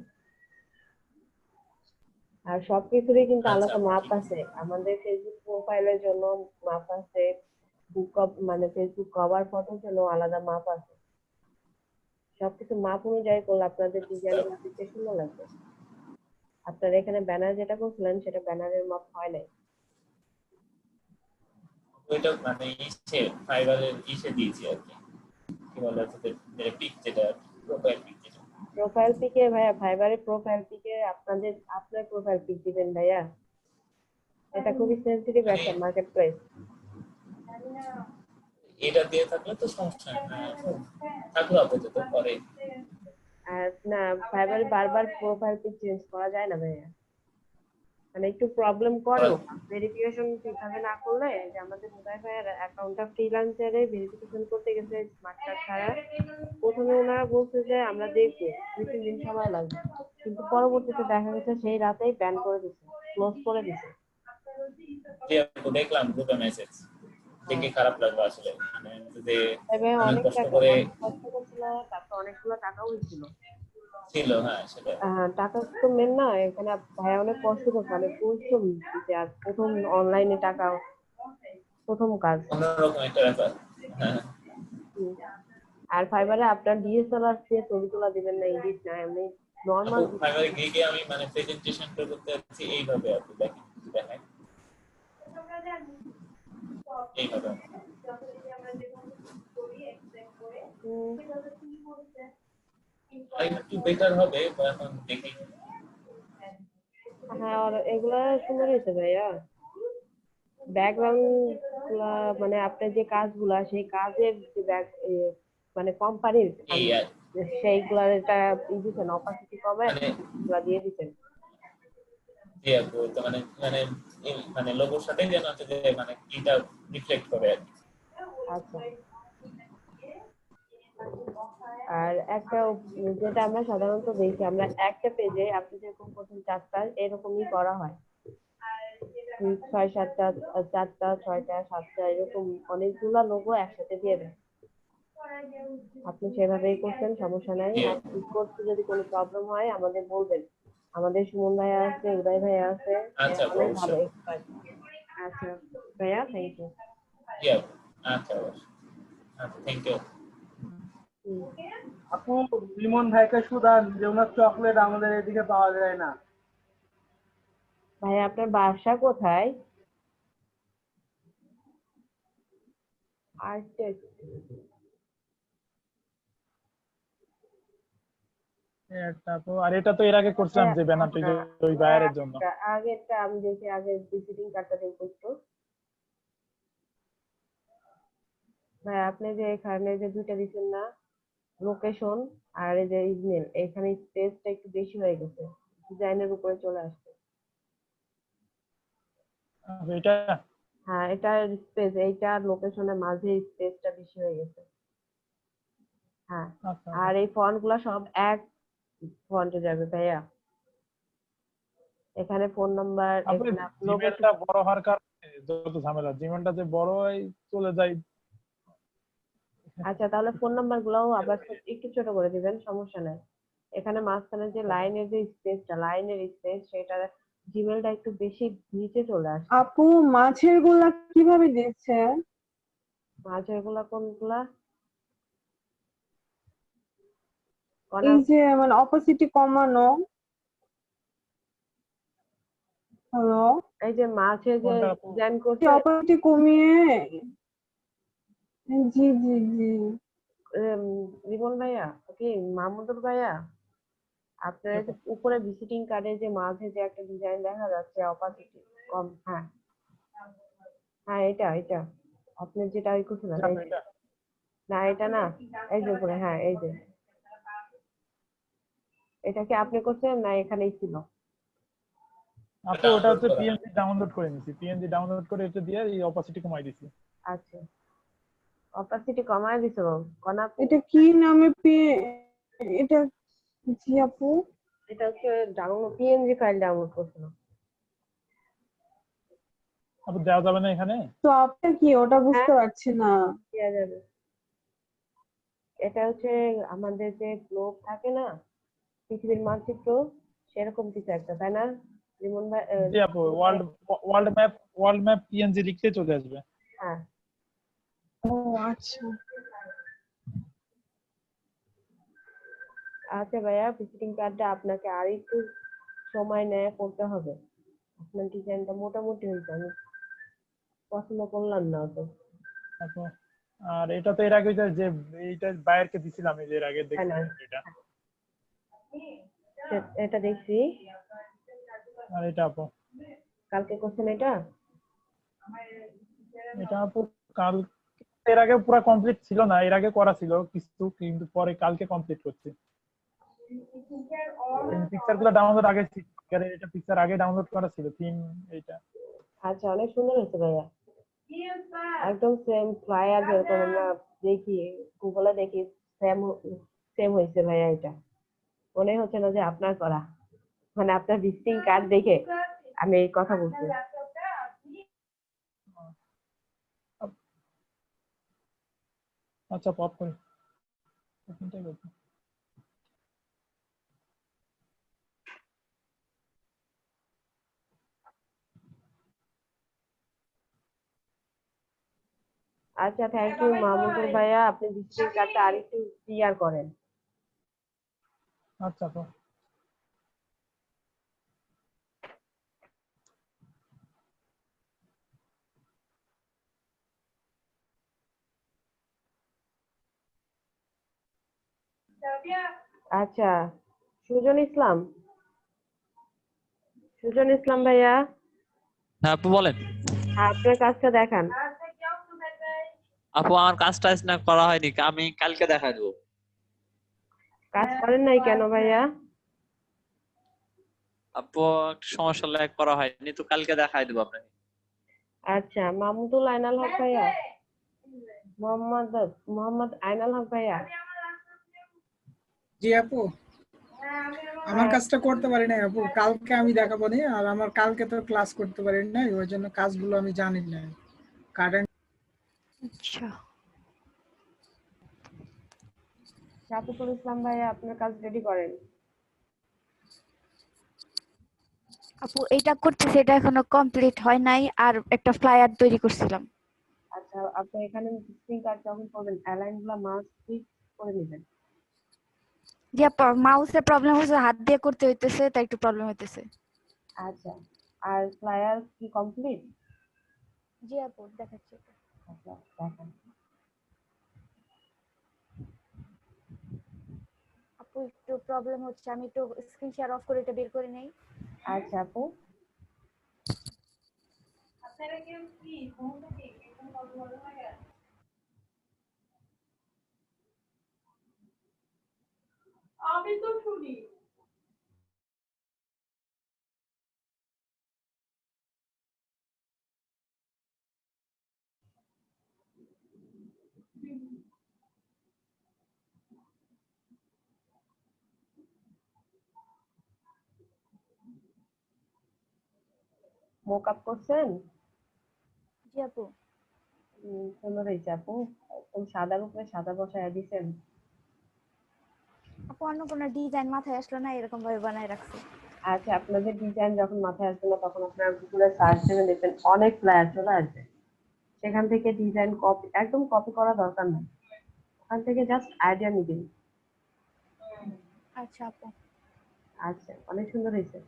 আর সবকিছুরই কিন্তু আলাদা মাপ আছে আমাদের ফেসবুক প্রোফাইলের জন্য মাপ আছে মানে ফেসবুক কভার ফটোর জন্য আলাদা মাপ আছে সবকিছু মাপ অনুযায়ী করলে আপনাদের ডিজাইন দেখতে সুন্দর লাগবে আপনার এখানে ব্যানার যেটা করছিলেন সেটা ব্যানারের মাপ হয় নাই ওইটা মানে ফাইবারের দিয়েছি আর কি বলে যে পিক যেটা প্রোফাইল পিকে ভাইয়া ফাইবারের প্রোফাইল পিকে আপনার প্রোফাইল পিক দিবেন ভাইয়া এটা খুবই সেনসিটিভ একটা মার্কেট প্লেস এটা দিয়ে থাকলে তো সমস্যা নেই থাকলো আপাতত পরে আর না ফাইবারে বারবার প্রোফাইল পিক চেঞ্জ করা যায় না ভাইয়া মানে একটু প্রবলেম করে ভেরিফিকেশন ঠিকভাবে না করলে যে আমাদের মুদাই ভাইয়ের অ্যাকাউন্টটা ফ্রিল্যান্সারে ভেরিফিকেশন করতে গেছে স্মার্ট কার্ড ছাড়া প্রথমে ওনারা বলছে যে আমরা দেখবো 2-3 দিন সময় লাগবে কিন্তু পরবর্তীতে দেখা গেছে সেই রাতেই ব্যান করে দিছে ক্লোজ করে দিছে দেখলাম গ্রুপে মেসেজ দেখে খারাপ লাগলো আসলে, মানে যে তবে অনেক অনেক কষ্ট টাকা করে অনেক কষ্ট করছিল, তারপর অনেকগুলো টাকাও হয়েছিল। ছিল। হ্যাঁ সেটা টাকা তো মেন না, এখানে ভাই অনেক কষ্ট করছে, অনেক পরিশ্রম দিচ্ছে। আর প্রথম অনলাইনে টাকা, প্রথম কাজ। অন্যরকম একটা ব্যাপার। হ্যাঁ হুম। আর ফাইবারে আপনার ডিএসএলআর দিয়ে ছবি তোলা দিবেন না, এডিট না, এমনি নর্মাল। আপু ফাইবারে গিয়ে আমি মানে প্রেজেন্টেশনটা করতে যাচ্ছি এইভাবে, আপনি দেখেন দেখেন এইভাবে আর একটু বেটার হবে, এখন দেখি। হ্যাঁ, আর এগুলা সুন্দর হয়েছে ভাইয়া। ব্যাকগ্রাউন্ড গুলা মানে আপনার যে কাজগুলা, সেই কাজের যে মানে কোম্পানির এই আর সেইগুলার একটা দিচ্ছেন, অপাসিটি কমে মানে এগুলা দিয়ে দিচ্ছেন। জি আপু, তো মানে মানে মানে লোগোর সাথে যেন হচ্ছে যে মানে এটা রিফ্লেক্ট করে আর কি। আচ্ছা। আর একটা যেটা আমরা সাধারণত দেখি, আমরা একটা পেজে আপনি যেরকম প্রথম 4টা এরকমই করা হয়, 6-7টা, 4টা, 6টা, 7টা এরকম অনেকগুলা লোগো একসাথে দিয়ে দেয়। আপনি সেভাবেই করছেন, সমস্যা নাই। আর ঠিক করতে যদি কোনো প্রবলেম হয় আমাদের বলবেন, আমাদের সুমন ভাইয়া আছে, উদয় ভাইয়া আছে, আচ্ছা অনেক ভালো অবশ্যই। এক্সপার্ট। আচ্ছা ভাইয়া, থ্যাংক ইউ। জি আপু, আচ্ছা অবশ্যই, আচ্ছা থ্যাংক ইউ। আপু লিমন ভাইকে শুধান যে ওনার চকলেট আমাদের এদিকে পাওয়া যায় না। ভাইয়া আপনার বাসা কোথায়? আর্টেক। একটা তো, আর এটা তো এর আগে করছিলাম যে ব্যানারটা ওই বায়ারের জন্য। আগেরটা আমি দেখি, আগে ভিজিটিং কার্ডটা দেখবো একটু। ভাই আপনি যে এখানে যে দুইটা দিচ্ছেন না, লোকেশন আর এই যে ইমেল, এখানে স্পেসটা একটু বেশি হয়ে গেছে, ডিজাইনের উপরে চলে আসছে। এটা হ্যাঁ, এটা স্পেস, এইটা লোকেশনের মাঝে স্পেসটা বেশি হয়ে গেছে। হ্যাঁ, আর এই ফন্ট গুলা সব এক ফন্টে যাবে ভাইয়া। এখানে ফোন নাম্বার, আপনি এখানে জিমেলটা বড় হওয়ার কারণে যত ঝামেলা, জিমেলটা যে বড় হয় চলে যায়। আচ্ছা, তাহলে ফোন নাম্বার গুলাও আবার একটু ছোট করে দিবেন, সমস্যা নাই। এখানে মাঝখানে যে লাইনের যে স্পেসটা, লাইনের স্পেস, সেটা জিমেলটা একটু বেশি নিচে চলে আসে। আপু মাছের গুলা কিভাবে দিচ্ছে? মাঝের গুলা কোনগুলা? এই যে মানে অপোসিটি কমানো। হ্যালো, এই যে মাঝে যে ডিজাইন করছে, অপোসিটি কমিয়ে। জি জি জি। রিমন ভাইয়া কি মাহমুদুল ভাইয়া, আপনার উপরে ভিজিটিং কার্ডে যে মাঝে যে একটা ডিজাইন দেখা যাচ্ছে অপাসিটি কম, হ্যাঁ হ্যাঁ, এটা এটা আপনি যেটা ই করছিলেন, না এটা না, এই যে উপরে, হ্যাঁ এই যে এটা কি আপনি করছেন না এখানেই ছিল? আপু ওটা হচ্ছে পিএনজি ডাউনলোড করে নিছি, পিএনজি ডাউনলোড করে এটা দিয়ে এই অপাসিটি কমাই দিছি। আচ্ছা, অপাসিটি কমায় দিছো কোন আপু? এটা কি নামে এটা? জি আপু, এটা হচ্ছে ডাউনলোড, পিএনজি ফাইল ডাউনলোড করছিলাম। আপু দেওয়া যাবে না এখানে? তো আপনি কি ওটা বুঝতে পারছি না। দেওয়া যাবে। এটা হচ্ছে আমাদের যে গ্লোব থাকে না, পৃথিবীর মানচিত্র, সেরকম কিছু একটা, তাই না রিমন ভাই? জি আপু, ওয়ার্ল্ড ম্যাপ পিএনজি লিখতে চলে আসবে। হ্যাঁ। ও আচ্ছা। আচ্ছা ভাইয়া, ভিজিটিং কার্ডটা আপনাকে আর একটু সময় নেয় করতে হবে। আপনার ডিজাইনটা মোটামুটি হয়েছে, আমি পছন্দ করলাম না তো। আপু আর এটা তো এর আগে যে এইটা বায়ারকে দিছিলাম, এর আগে দেখছিলাম এটা। এটা দেখছি। আর এটা আপু কালকে করছেন এটা? এটা আপু কাল, এর আগে পুরো কমপ্লিট ছিল না, এর আগে করা ছিল কিছু, কিন্তু পরে কালকে কমপ্লিট করছি। পিকচার গুলো ডাউনলোড আগে ছিল, এটা পিকচার আগে ডাউনলোড করা ছিল থিম এইটা। আচ্ছা, অনেক সুন্দর হয়েছে ভাইয়া, একদম সেম ফ্লায়ার যেরকম আমরা দেখি গুগলে দেখি, সেম সেম হয়েছে ভাইয়া। এটা মনে হচ্ছে না যে আপনার করা, মানে আপনার ভিজিটিং কার্ড দেখে আমি এই কথা বলছি। আচ্ছা পপ করে এখানটাই করতে। আচ্ছা, থ্যাংক ইউ মাহমুদুল ভাইয়া, আপনি ভিজিটিং কার্ডটা আরেকটু ক্লিয়ার করেন। আচ্ছা তো আচ্ছা, সুজন ইসলাম ভাইয়া, হ্যাঁ আপু বলেন। আপনার কাজটা দেখান। আপু আমার কাজটা আজ না করা হয়নি, আমি কালকে দেখা দেবো। কাজ করেন নাই কেন ভাইয়া? আপু একটা সমস্যা লাগে করা হয়নি, তো কালকে দেখাই দেবো আপনাকে। আচ্ছা, মাহমুদুল আইনাল হক ভাইয়া, মোহাম্মদ আইনাল হক ভাইয়া। জি আপু, আমার কাজটা করতে পারি না আপু, কালকে আমি দেখাবো নি। আর আমার কালকে তো ক্লাস করতে পারি না, ওই জন্য কাজগুলো আমি জানি না কারেন্ট। আচ্ছা শাফিকুল ইসলাম ভাইয়া, আপনার কাজ রেডি করেন। আপু এটা করতেছি, এটা এখনো কমপ্লিট হয় নাই, আর একটা ফ্লায়ার তৈরি করছিলাম। আচ্ছা, আপনি এখানে ভিজিটিং কার্ড যখন করবেন অ্যালাইনগুলো মাউস ক্লিক করে নেবেন। জি আপু, মাউসের প্রবলেম হচ্ছে, হাত দিয়ে করতে হইতেছে, তাই একটু প্রবলেম হইতেছে। আচ্ছা, আর ফ্লায়ার কি কমপ্লিট? জি আপু দেখাচ্ছি। আচ্ছা দেখেন। আপু একটু প্রবলেম হচ্ছে, আমি একটু স্ক্রিন শেয়ার অফ করে এটা বের করে নেই। আচ্ছা আপু, আমি তো শুনি। মোকআপ করছেন? জি আপু। সুন্দর হয়েছে আপু, একদম সাদার উপরে সাদা বসায় দিছেন। আপু অন্য কোনো ডিজাইন মাথায় আসলো না, এরকম ভাবে বানায় রাখছি। আচ্ছা, আপনাদের ডিজাইন যখন মাথায় আসবে না তখন আপনারা গুগলে সার্চ দিয়ে দেখবেন অনেক ফ্লায়ার চলে আসবে, সেখান থেকে ডিজাইন কপি, একদম কপি করা দরকার নেই, ওখান থেকে জাস্ট আইডিয়া নিবেন। আচ্ছা আপু। আচ্ছা, অনেক সুন্দর হয়েছে।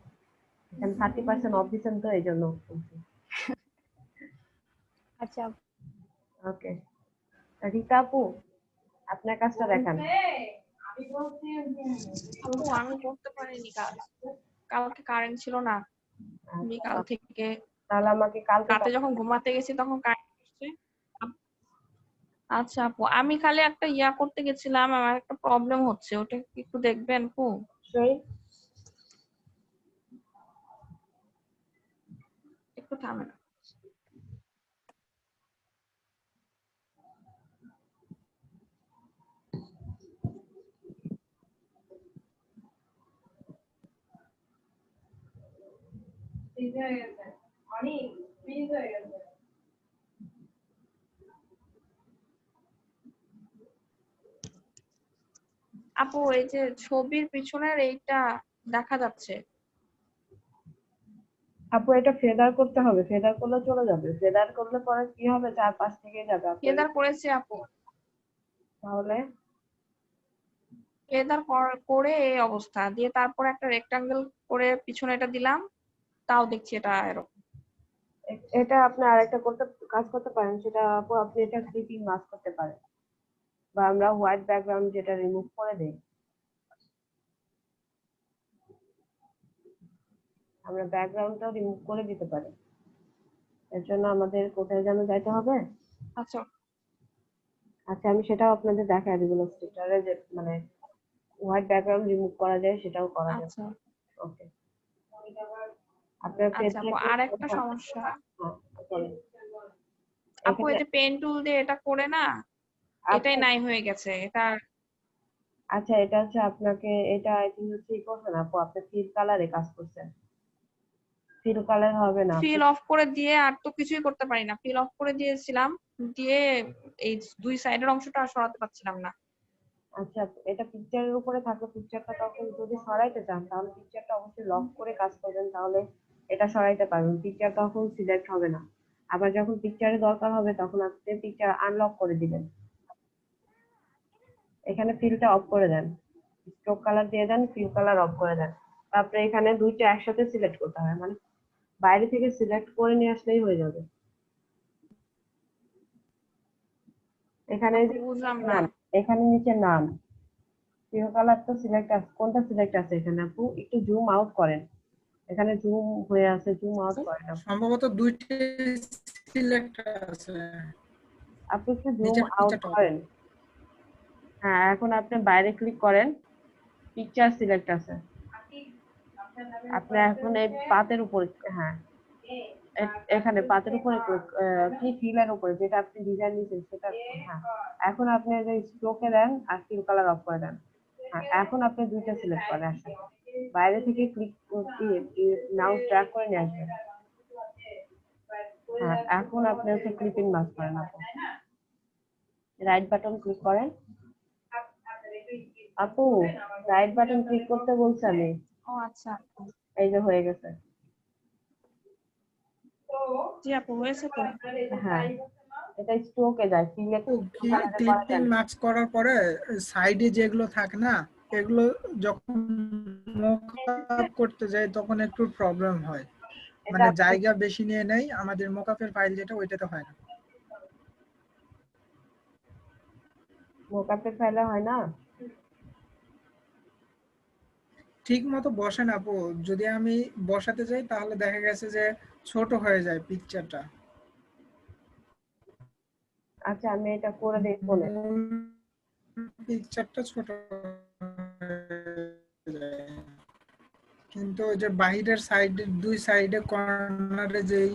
এখানে 30% অফ দিচ্ছেন তো এই জন্য। আচ্ছা ওকে, রীতা আপু, আপনার কাজটা দেখান। আপু আমি করতে পারিনি কালকে কারেন্ট ছিল না, বিকাল থেকে। তাহলে আমাকে কালকে রাতে যখন ঘুমাতে গেছি তখন কারেন্ট আসছে। আচ্ছা আপু, আমি খালি একটা ইয়া করতে গেছিলাম, আমার একটা প্রবলেম হচ্ছে, ওটা একটু দেখবেন আপু? একটু থামেন। আপু এই যে ছবির পিছনের এইটা দেখা যাচ্ছে। আপু এটা ফেদার করতে হবে, ফেদার করলে চলে যাবে, ফেদার করলে পরে কি হবে, 4-5 থেকে যাবে। ফেদার করেছি আপু, তাহলে ফেদার করে এই অবস্থা দিয়ে তারপর একটা রেক্টাঙ্গেল করে পিছনে এটা দিলাম, তাও দেখছি এটা এরকম। এটা আপনি আরেকটা কাজ করতে পারেন, সেটা আপু আপনি এটা ক্লিপিং মাস্ক করতে পারেন, বা আমরা হোয়াইট ব্যাকগ্রাউন্ড যেটা রিমুভ করে দেই, আমরা ব্যাকগ্রাউন্ডটা রিমুভ করে দিতে পারি। এর জন্য আমাদের কোথায় যেন যাইতে হবে। আচ্ছা আচ্ছা, আমি সেটাও আপনাদের দেখাই দিব, স্টিকারে যে মানে হোয়াইট ব্যাকগ্রাউন্ড রিমুভ করা যায় সেটাও করা যায়। আচ্ছা ওকে, আপনার আচ্ছা আপু, আর একটা সমস্যা আপু, এই এখানে যে পেন টুল দিয়ে এটা করে না, এটাই নাই হয়ে গেছে এটা। আচ্ছা, এটা হচ্ছে আপনাকে, এটা আই থিংক হচ্ছে ই করছেন আপু, আপনি ফিল কালারে কাজ করছেন, ফিল কালার হবে না। ফিল অফ করে দিয়ে আর তো কিছুই করতে পারি না, ফিল অফ করে দিয়েছিলাম দিয়ে এই দুই সাইডের অংশটা আর সরাতে পারছিলাম না। আচ্ছা, এটা পিকচারের উপরে থাকলে পিকচারটা তখন যদি সরাইতে চান তাহলে পিকচারটা অবশ্যই লক করে কাজ করবেন, তাহলে এটা সরাইতে পারবেন। পিকচার তখন সিলেক্ট হবে না। আবার যখন পিকচারে দরকার হবে তখন আপনি পিকচার আনলক করে দিবেন। এখানে ফিলটা অফ করে দেন, স্ট্রোক কালার দিয়ে দেন, ফিল কালার অফ করে দেন। তারপরে এখানে দুইটা একসাথে সিলেক্ট করতে হবে, মানে বাইরে থেকে সিলেক্ট করে নিয়ে আসলেই হয়ে যাবে। এখানে যে বুঝলাম না। নাম, এখানে নিচে নাম, ফিল কালার তো সিলেক্ট আছে, কোনটা সিলেক্ট আছে এখানে আপু? একটু জুম আউট করেন, এখানে জুম হয়ে আছে, জুম আউট করেন আপু। সম্ভবত দুইটি সিলেক্ট আছে। আপনি একটু জুম আউট করেন। হ্যাঁ, এখন আপনি বাইরে ক্লিক করেন, পিকচার সিলেক্ট আছে। আপনি এখন এই পাতের উপরে, হ্যাঁ এখানে পাতের উপরে কি ফিলের উপরে যেটা আপনি ডিজাইন দিয়েছেন সেটা, হ্যাঁ এখন আপনি যে স্ট্রোকে দেন আর ফিল কালার অফ করে দেন। হ্যাঁ, এখন আপনি দুইটা সিলেক্ট করেন আসলে বাইরে থেকে ক্লিক মাউস ড্র্যাগ করে নিয়ে আসবেন। হ্যাঁ, এখন আপনি হচ্ছে ক্লিপিং মাউস করেন, আপু রাইট বাটন ক্লিক করেন। আপু রাইট বাটন ক্লিক করতে বলছি আমি। ও আচ্ছা, এই যে হয়ে গেছে। জি আপু হয়েছে তো। হ্যাঁ, এটা স্ট্রোকে যায়, ক্লিপিং মার্কস করার পরে সাইডে যেগুলো থাকে না, এগুলো যখন মকআপ করতে যাই তখন একটু প্রবলেম হয়, মানে জায়গা বেশি নিয়ে নেয় আমাদের মকআপের ফাইল যেটা ওইটাতে হয় না। মকআপের ফাইলে হয় না, ঠিক মতো বসে না আপু। যদি আমি বসাতে যাই তাহলে দেখা গেছে যে ছোট হয়ে যায় পিকচারটা। আচ্ছা আমি এটা করে দেখবো না। পিকচারটা ছোট হয়ে যায়। কিন্তু ওই যে বাহিরের সাইডে দুই সাইডে কর্নারে যেই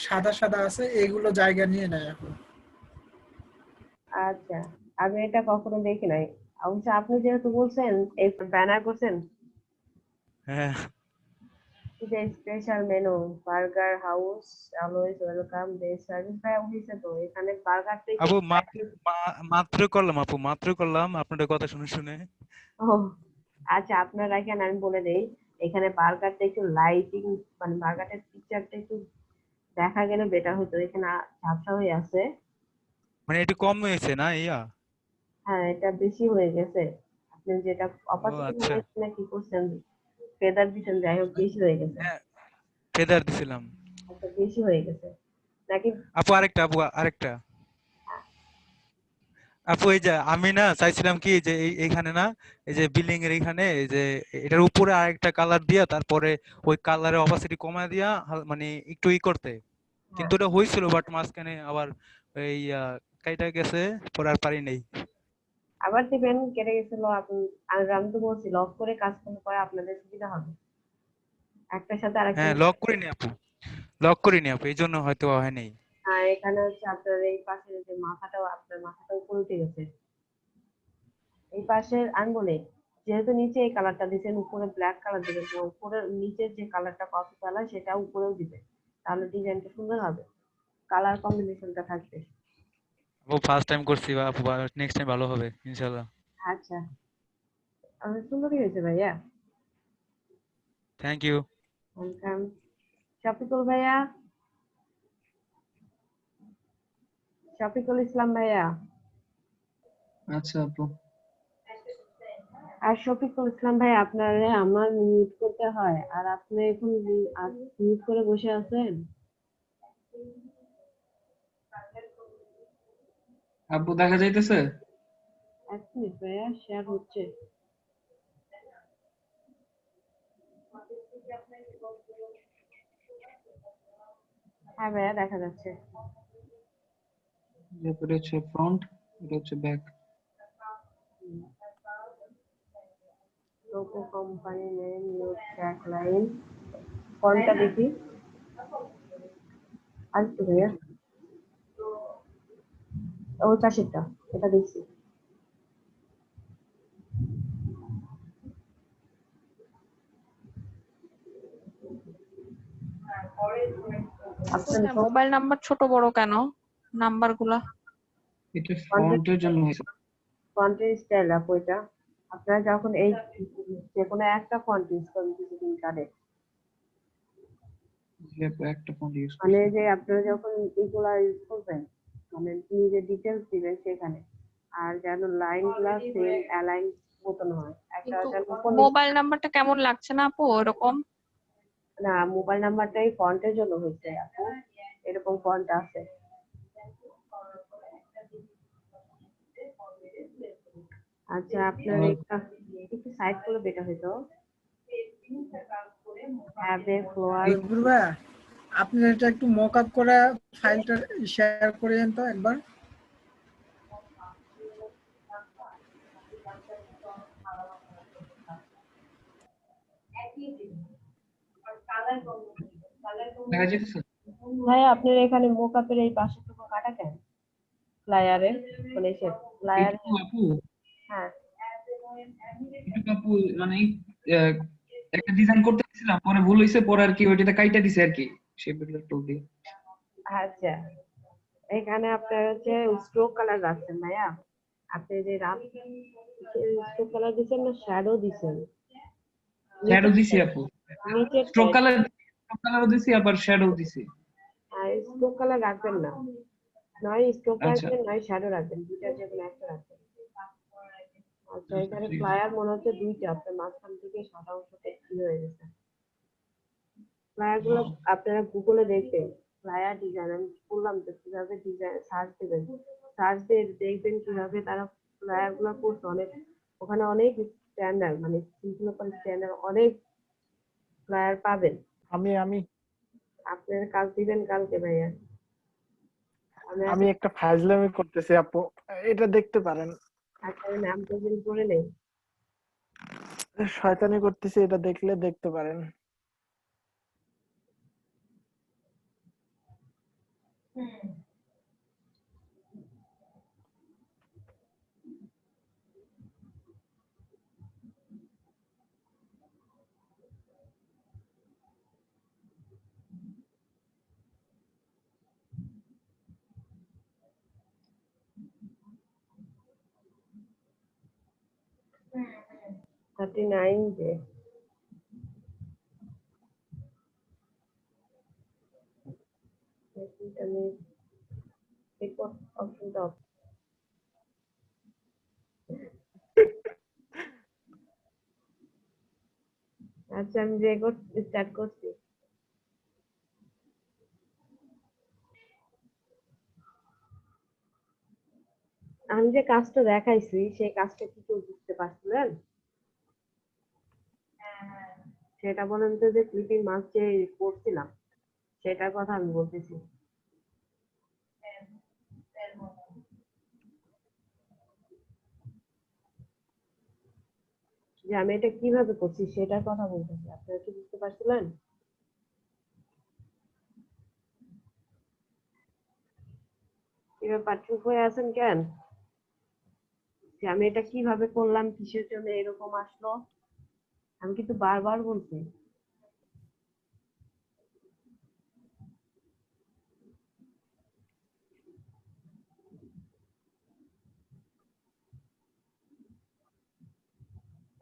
সাদা সাদা আছে এগুলো জায়গা নিয়ে নেয় এখন। আচ্ছা, আমি এটা কখনো দেখি নাই। অবশ্য আপনি যেহেতু বলছেন এই ব্যানার করছেন, হ্যাঁ যে special menu burger house always welcome best service, ভাই হইছে তো এখানে বার্গারটাই আপু মাত্র করলাম, আপু মাত্র করলাম আপনাদের কথা শুনে শুনে। ও আচ্ছা, আপনার রাখেন আমি বলে দেই। এখানে বার্গারটা একটু লাইটিং, মানে বার্গারের পিকচারটা একটু দেখা গেলে বেটার হতো। এখানে ঝাপসা হয়ে আছে। মানে একটু কম হয়েছে না ইয়া? হ্যাঁ, এটা বেশি হয়ে গেছে। আপনি যেটা ও অপারচুনিটি আচ্ছা, হয়েছে না কি করছেন, ফেদার দিচ্ছেন, যাই হোক বেশি হয়ে গেছে। হ্যাঁ ফেদার দিছিলাম। আচ্ছা, বেশি হয়ে গেছে নাকি? আপু আরেকটা আপু, এই যে আমি না চাইছিলাম কি যে এইখানে না, এই যে বিল্ডিং এর এইখানে এই যে এটার উপরে আরেকটা কালার দিয়া তারপরে ওই কালারের অপাসিটি কমায় দিয়া মানে একটু করতে, কিন্তু ওটা হয়েছিল বাট মাঝখানে আবার এই কাইটা গেছে, পরে আর পারি নাই। আবার দিবেন, কেটে গেছিল। আমি তো বলছি লক করে কাজ করলে পরে আপনাদের সুবিধা হবে, একটার সাথে আরেকটা। হ্যাঁ লক করিনি আপু, এই জন্য হয়তো হয় নাই। হ্যাঁ, এখানে হচ্ছে আপনার এই পাশের যে মাথাটাও, আপনার মাথাটা উপরে উঠে গেছে এই পাশের আঙ্গুলে। যেহেতু নিচে এই কালারটা দিচ্ছেন, উপরে ব্ল্যাক কালার দিবেন, তো উপরের নিচের যে কালারটা কফি কালার সেটা উপরেও দিবেন, তাহলে ডিজাইনটা সুন্দর হবে, কালার কম্বিনেশনটা থাকবে। আপু ফার্স্ট টাইম করছি বা আপু, নেক্সট টাইম ভালো হবে ইনশাআল্লাহ। আচ্ছা, সুন্দরই হয়েছে ভাইয়া। Thank you. ওয়েলকাম। শফিকুল ভাইয়া, শফিকুল ইসলাম ভাইয়া। আচ্ছা আপু। আর শফিকুল ইসলাম ভাই, আপনারে আমার মিউট করতে হয় আর আপনি এখন মিউট করে বসে আছেন। আপু দেখা যাইতেছে? এক মিনিট ভাইয়া, শেয়ার হচ্ছে। হ্যাঁ ভাইয়া, দেখা যাচ্ছে। এটা হচ্ছে ফ্রন্ট, এটা হচ্ছে back. Logo, company name, news tag line, কোনটা দেখি? আরেকটু ভাইয়া, ওই পাশেরটা, এটা দেখছি। আপনার মোবাইল নাম্বার ছোট বড় কেন? নাম্বারগুলা? এটা ফন্টের জন্য হয়েছে। ফন্টের স্টাইল আপু এটা। আপনারা যখন এই যে কোনো একটা ফন্ট ইউজ করেন ভিজিটিং কার্ডে, জি আপু একটা ফন্ট ইউজ মানে করছি। যে আপনারা যখন এগুলা ইউজ করবেন মানে নিজের ডিটেলস দিবেন সেখানে, আর যেন লাইন গুলা সেম অ্যালাইন মতন হয়। একটা কিন্তু যেন কোন মোবাইল নাম্বারটা কেমন লাগছে না আপু ওরকম? না, মোবাইল নাম্বারটাই ফন্টের জন্য হয়েছে আপু, এরকম ফন্ট আছে। আচ্ছা আপনার এটা একটু সাইড করলে বেটার হতো। হ্যাভ এ ফ্লোয়ার গুরু ভাই, আপনি এটা একটু মক আপ করে ফাইলটা শেয়ার করে দেন তো একবার। দেখা যাচ্ছে? ভাই আপনার এখানে মোকআপের এই পাশেটুকু কাটা কেন ফ্লায়ারে, মানে সে ফ্লায়ারে? একটু আপু, হ্যাঁ একটু আপু মানে আহ, একটা ডিজাইন করতে গেছিলাম, পরে ভুল হয়েছে, পরে আর কি ওইটাতে কাইটা দিছে আর কি শেপ বিল্ডার টুল দিয়ে। আচ্ছা, এখানে আপনার হচ্ছে স্ট্রোক কালার রাখছেন ভাইয়া। আপনি যে রাত স্ট্রোক কালার দিচ্ছেন না শ্যাডো দিচ্ছেন? শ্যাডো দিছি আপু, নিচের স্ট্রোক কালারও দিছি আবার শ্যাডো দিছি। আর স্ট্রোক কালার রাখবেন না, নয় স্ট্রোক আচ্ছা রাখবেন নয় শ্যাডো রাখবেন, দুইটা যে কোনো একটা রাখবেন। আচ্ছা এখানে ফ্লায়ার মনে হচ্ছে দুইটা, আপনার মাঝখান থেকে সাদা অংশটা কি হয়ে গেছে। ফ্লায়ার গুলো আপনারা গুগলে দেখবেন, ফ্লায়ার ডিজাইন আমি বললাম তো কিভাবে ডিজাইন সার্চ দেবেন, সার্চ দিয়ে দেখবেন কিভাবে তারা ফ্লায়ার গুলো করছে। অনেক ওখানে অনেক স্ট্যান্ডার্ড মানে সিম্পল স্ট্যান্ডার্ড অনেক ফ্লায়ার পাবেন। আমি আপনারা কাজ দিবেন কালকে ভাইয়া। আমি একটা ফাজলামি করতেছি আপু, এটা দেখতে পারেন। আচ্ছা আমি নাম প্রেজেন্ট করে নেই। শয়তানি করতেছি, এটা দেখলে দেখতে পারেন। থার্টি নাইন যে আমি রিপোর্ট অপশনটা অফ। আচ্ছা আমি রেকর্ড স্টার্ট করছি। আমি যে কাজটা দেখাইছি সেই কাজটা কি কেউ বুঝতে পারছিলেন? সেটা বলেন তো, যে ক্লিপিং মার্ক যে করছিলাম সেটার কথা আমি বলতেছি। যে আমি এটা কিভাবে করছি সেটার কথা বলতেছি, আপনারা কি বুঝতে পারছিলেন? কি ব্যাপার চুপ হয়ে আছেন কেন? যে আমি এটা কিভাবে করলাম, কিসের জন্য এরকম আসলো, আমি কিন্তু বারবার বলছি।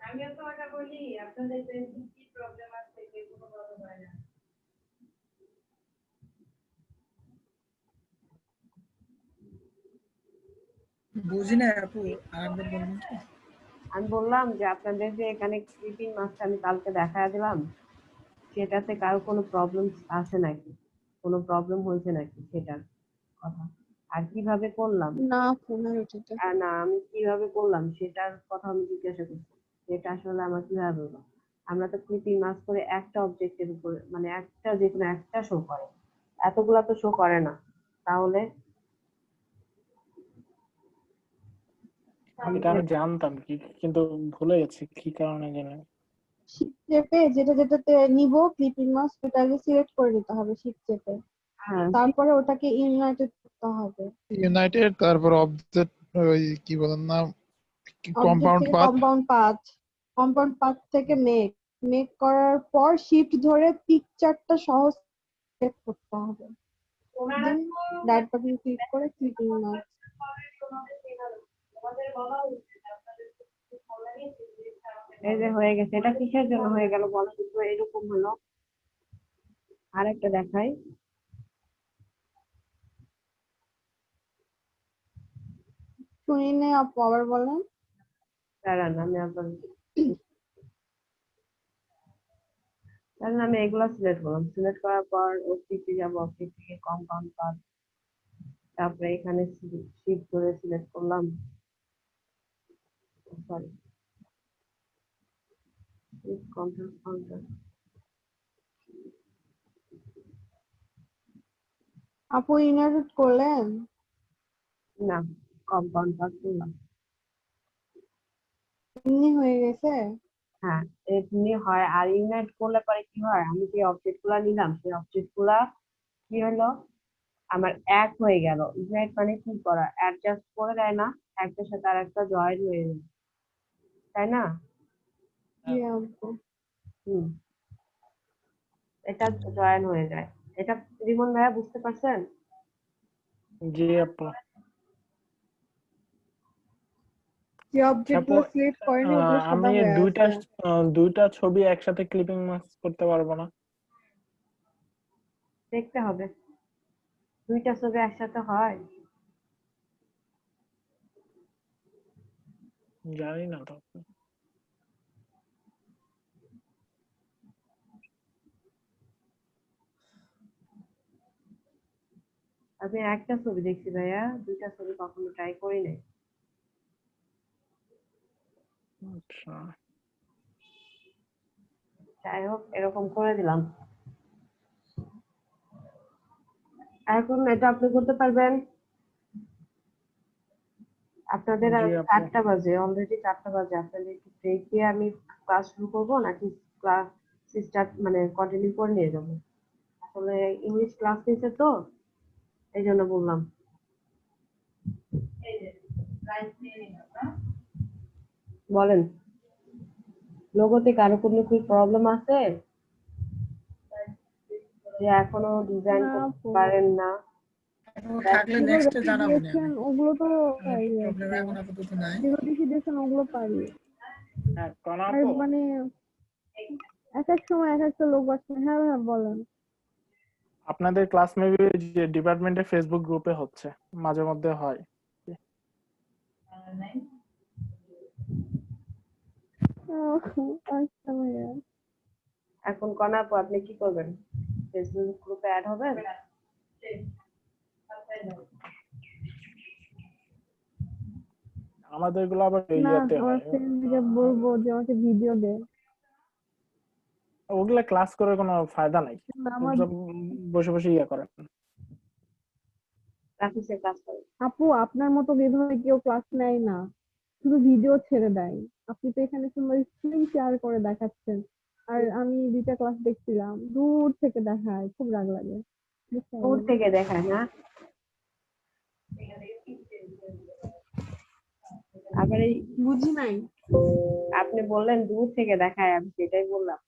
আমিও তো ওটা বলি, আপনাদের কি প্রবলেম আছে কে কোনো প্রবলেম হয় না। বুঝি না আপু, আরেকবার বলবেন কি? আমি বললাম যে আপনাদের যে এখানে ক্লিপিং মাস্কটা আমি কালকে দেখায় দিলাম, সেটাতে কারো কোনো প্রবলেম আছে নাকি, কোনো প্রবলেম হয়েছে নাকি সেটার কথা। আর কিভাবে করলাম না ফোনের ওটাতে না আমি কিভাবে করলাম সেটার কথা আমি জিজ্ঞাসা করছি। এটা আসলে আমার কিভাবে হলো? আমরা তো ক্লিপিং মাস্ক করে একটা অবজেক্টের উপরে মানে একটা যে কোনো একটা শো করে, এতগুলা তো শো করে না। তাহলে এটা আমি জানতাম কি, কিন্তু ভুলে গেছি কি কারণে জানি। শিফট চেপে যেটাতে নিব ক্লিপিং মাস্ক ওটা আগে সিলেক্ট করে নিতে হবে শিফট চেপে, তারপরে ওটাকে ইউনাইটেড করতে হবে। ইউনাইটেড, তারপর অবজেক্ট, ওই কি বলেন না, অবজেক্ট থেকে কম্পাউন্ড পাথ থেকে মেক করার পর শিফট ধরে পিকচারটা সহ সিলেক্ট করতে হবে। দেন রাইট বাটন ক্লিক করে ক্লিপিং মার্কস। এই যে হয়ে গেছে। এটা কিসের জন্য হয়ে গেল বলো তো? এরকম হলো। আরেকটা দেখাই। শুনি নাই আপু, আবার বলেন। দাঁড়ান আমি আবার দাঁড়ান আমি এগুলা সিলেক্ট করলাম। সিলেক্ট করার পর ওটিপি যাব, ওটিপি থেকে কম্পাউন্ড পার্ট, তারপরে এখানে শিফট করে সিলেক্ট করলাম। Sorry, control control. আপু ইনএডিট করলেন? না, কম্পাউন্ড পার্ট করলাম। এমনি হয়ে গেছে? হ্যাঁ, এমনি হয়। আর ইউনাইট করলে পরে কি হয়, আমি যে অবজেক্ট গুলা নিলাম সেই অবজেক্ট গুলা কি হলো আমার এক হয়ে গেল। ইউনাইট মানে কি করা, অ্যাডজাস্ট করে দেয় না, একটার সাথে আর একটা জয়েন হয়ে যায়, তাই না? জি আপু। এটা জয়েন হয়ে যায়। এটা রিমন ভাইয়া বুঝতে পারছেন? জি আপু। যে অবজেক্ট গুলো সিলেক্ট করেন ওগুলো সাদা আমি হয়ে আছে। দুইটা ছবি একসাথে ক্লিপিং মার্কস করতে পারবো না? দেখতে হবে দুইটা ছবি একসাথে হয়। জানি না তো। আমি একটা ছবি দেখছি ভাইয়া, দুইটা ছবি কখনো ট্রাই করি নাই। আচ্ছা, যাই হোক এরকম করে দিলাম। এখন এটা আপনি করতে পারবেন। আপনাদের জি আপু। 4টা বাজে, অলরেডি 4টা বাজে। আপনাদের একটু ব্রেক দিয়ে আমি ক্লাস শুরু করবো নাকি ক্লাস স্টার্ট মানে কন্টিনিউ করে নিয়ে যাবো? আসলে ইংলিশ ক্লাস নিচ্ছে তো এই জন্য বললাম। বলেন, লোগোতে কারো কোনো কি প্রবলেম আছে যে এখনো ডিজাইন করতে পারেন না? থাকলে নেক্সটে জানাবো না। ওগুলো তো প্রবলেম এখন আপাতত নাই। ডিরেকশন ওগুলো পারি। হ্যাঁ, কোন আর আপু? মানে এক এক সময় এক একটা লোক আছে। হ্যাঁ হ্যাঁ বলেন। আপনাদের ক্লাস মেবি যে ডিপার্টমেন্টের ফেসবুক গ্রুপে হচ্ছে, মাঝে মধ্যে হয়। আচ্ছা ভাইয়া। এখন কনা আপু আপনি কি করবেন? ফেসবুক গ্রুপে অ্যাড হবেন? আমাদের গুলো আবার না ইয়াতে আমার হয়, ফ্রেন্ডকে বলবো যে আমাকে ভিডিও দে। ওগুলা ক্লাস করে কোনো ফায়দা নাই। আমার সব বসে বসে ইয়া করেন। রাফিসের ক্লাস করে। আপু আপনার মতো এভাবে কেউ ক্লাস নেয় না, শুধু ভিডিও ছেড়ে দেয়। আপনি তো এখানে সুন্দর স্ক্রিন শেয়ার করে দেখাচ্ছেন, আর আমি 2টা ক্লাস দেখছিলাম, দূর থেকে দেখায়, খুব রাগ লাগে। দূর থেকে দেখায় না? আবার এই বুঝি নাই। আপনি বললেন দূর থেকে দেখায়, আমি সেটাই বললাম।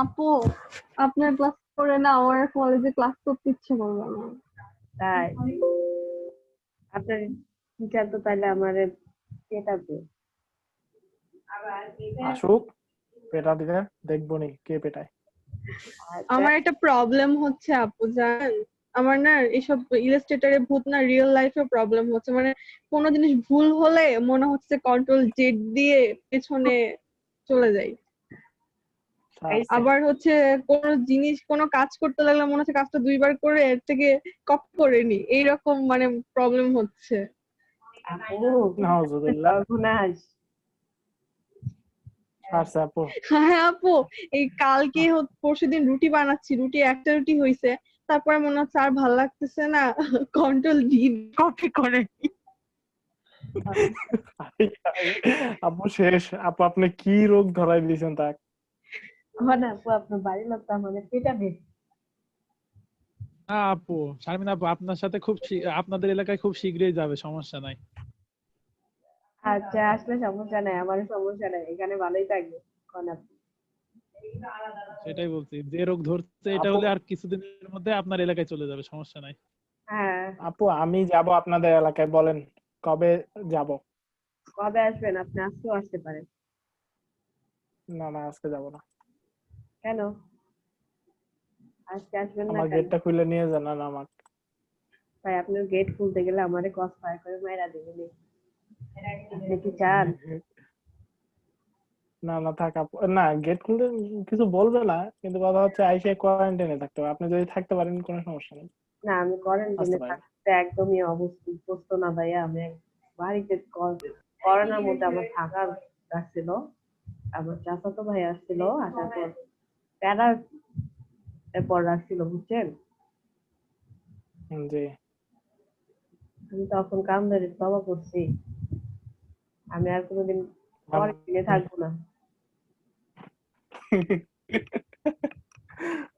আপু আপনার ক্লাস করে না আমার কলেজে ক্লাস করতে ইচ্ছে করলো না। তাই আপনার টিচার তো তাহলে আমারে পেটাবে। আসুক, পেটা দিলে দেখবো নি কে পেটায়। আমার একটা প্রবলেম হচ্ছে আপু, জানেন আমার না এইসব ইলাস্ট্রেটরে ভূত না রিয়েল লাইফে প্রবলেম হচ্ছে। মানে কোনো জিনিস ভুল হলে মনে হচ্ছে কন্ট্রোল জেড দিয়ে পেছনে চলে যাই। আবার হচ্ছে কোনো জিনিস কোনো কাজ করতে লাগলে মনে হচ্ছে কাজটা 2বার করে এর থেকে কপি করে নি, এইরকম মানে প্রবলেম হচ্ছে। নাউজুবিল্লাহ। আচ্ছা আপু। হ্যাঁ আপু, এই কালকে পরশুদিন রুটি বানাচ্ছি, একটা রুটি হয়েছে, তারপরে মনে হচ্ছে আর ভালো লাগতেছে না, কন্ট্রোল ডি কপি করে আপু শেষ। আপু আপনি কি রোগ ধরাই দিয়েছেন তাক? মানে আপু আপনার বাড়ির লোক তো আমাদের পেটাবে। না আপু, শারমিন আপু আপনার সাথে আপনাদের এলাকায় খুব শীঘ্রই যাবে, সমস্যা নাই। আচ্ছা আসলে সমস্যা নাই, আমারও সমস্যা নাই, এখানে ভালোই থাকবে। কোন আপু সেটাই বলছি, যে রোগ ধরছে এটা আপু হলে আর কিছুদিনের মধ্যে আপনার এলাকায় চলে যাবে, সমস্যা নাই। হ্যাঁ, আপু আমি যাব আপনাদের এলাকায়, বলেন কবে যাব? কবে আসবেন আপনি? আজকেও আসতে পারেন। না না, আজকে যাব না। কেন আজকে আসবেন না আমার কেন? গেটটা খুলে নিয়ে যান না আমাকে। ভাই আপনার গেট খুলতে গেলে আমারে ক্রস ফায়ার করে মাইরা দিবেন। আপনি কি চান? না না থাক আপু, না গেট খুলতে কিছু বলবে না, কিন্তু কথা হচ্ছে আইসে কোয়ারেন্টাইনে থাকতে হবে। আপনি যদি থাকতে পারেন কোনো সমস্যা নেই, না, আমি আসতে কোয়ারেন্টাইনে পারেন। থাকতে একদমই অভ্যস্ত না ভাইয়া। আমি বাড়িতে করোনার মধ্যে আমার থাকার আসছিল, আমার চাচাতো ভাই আসছিল, আসার পর প্যারার পর রাখছিল, বুঝছেন? জি। আমি তখন কাম ধরে তবা করছি, আমি আর কোনোদিন কোয়ারেন্টাইনে থাকবো না।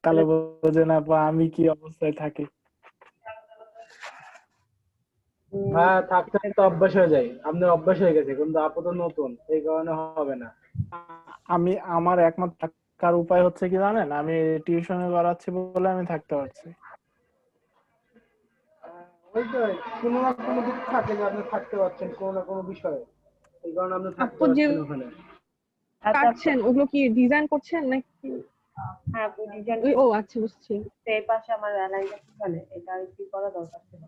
তাহলে বোঝেন আপু আমি কি অবস্থায় থাকি। হ্যাঁ, থাকতে থাকতে অভ্যাস হয়ে যায়। আপনার অভ্যাস হয়ে গেছে, কিন্তু আপু তো নতুন, এই কারণে হবে না। আমার একমাত্র থাকার উপায় হচ্ছে কি জানেন, আমি টিউশনে করাচ্ছি বলে আমি থাকতে পারছি। ওই তো কোনো না কোনো দিক থাকে যে আপনি থাকতে পারছেন কোনো না কোনো বিষয়ে, এই কারণে আপনি থাকতে আপু যে পারছেন ওখানে। কাটছেন ওগুলো কি ডিজাইন করছেন নাকি? হ্যাঁ, ডিজাইন। ও আচ্ছা, বুঝছি। এই পাশে আমার অ্যালাইনটা কি বলে, এটা আর কি করা দরকার ছিল।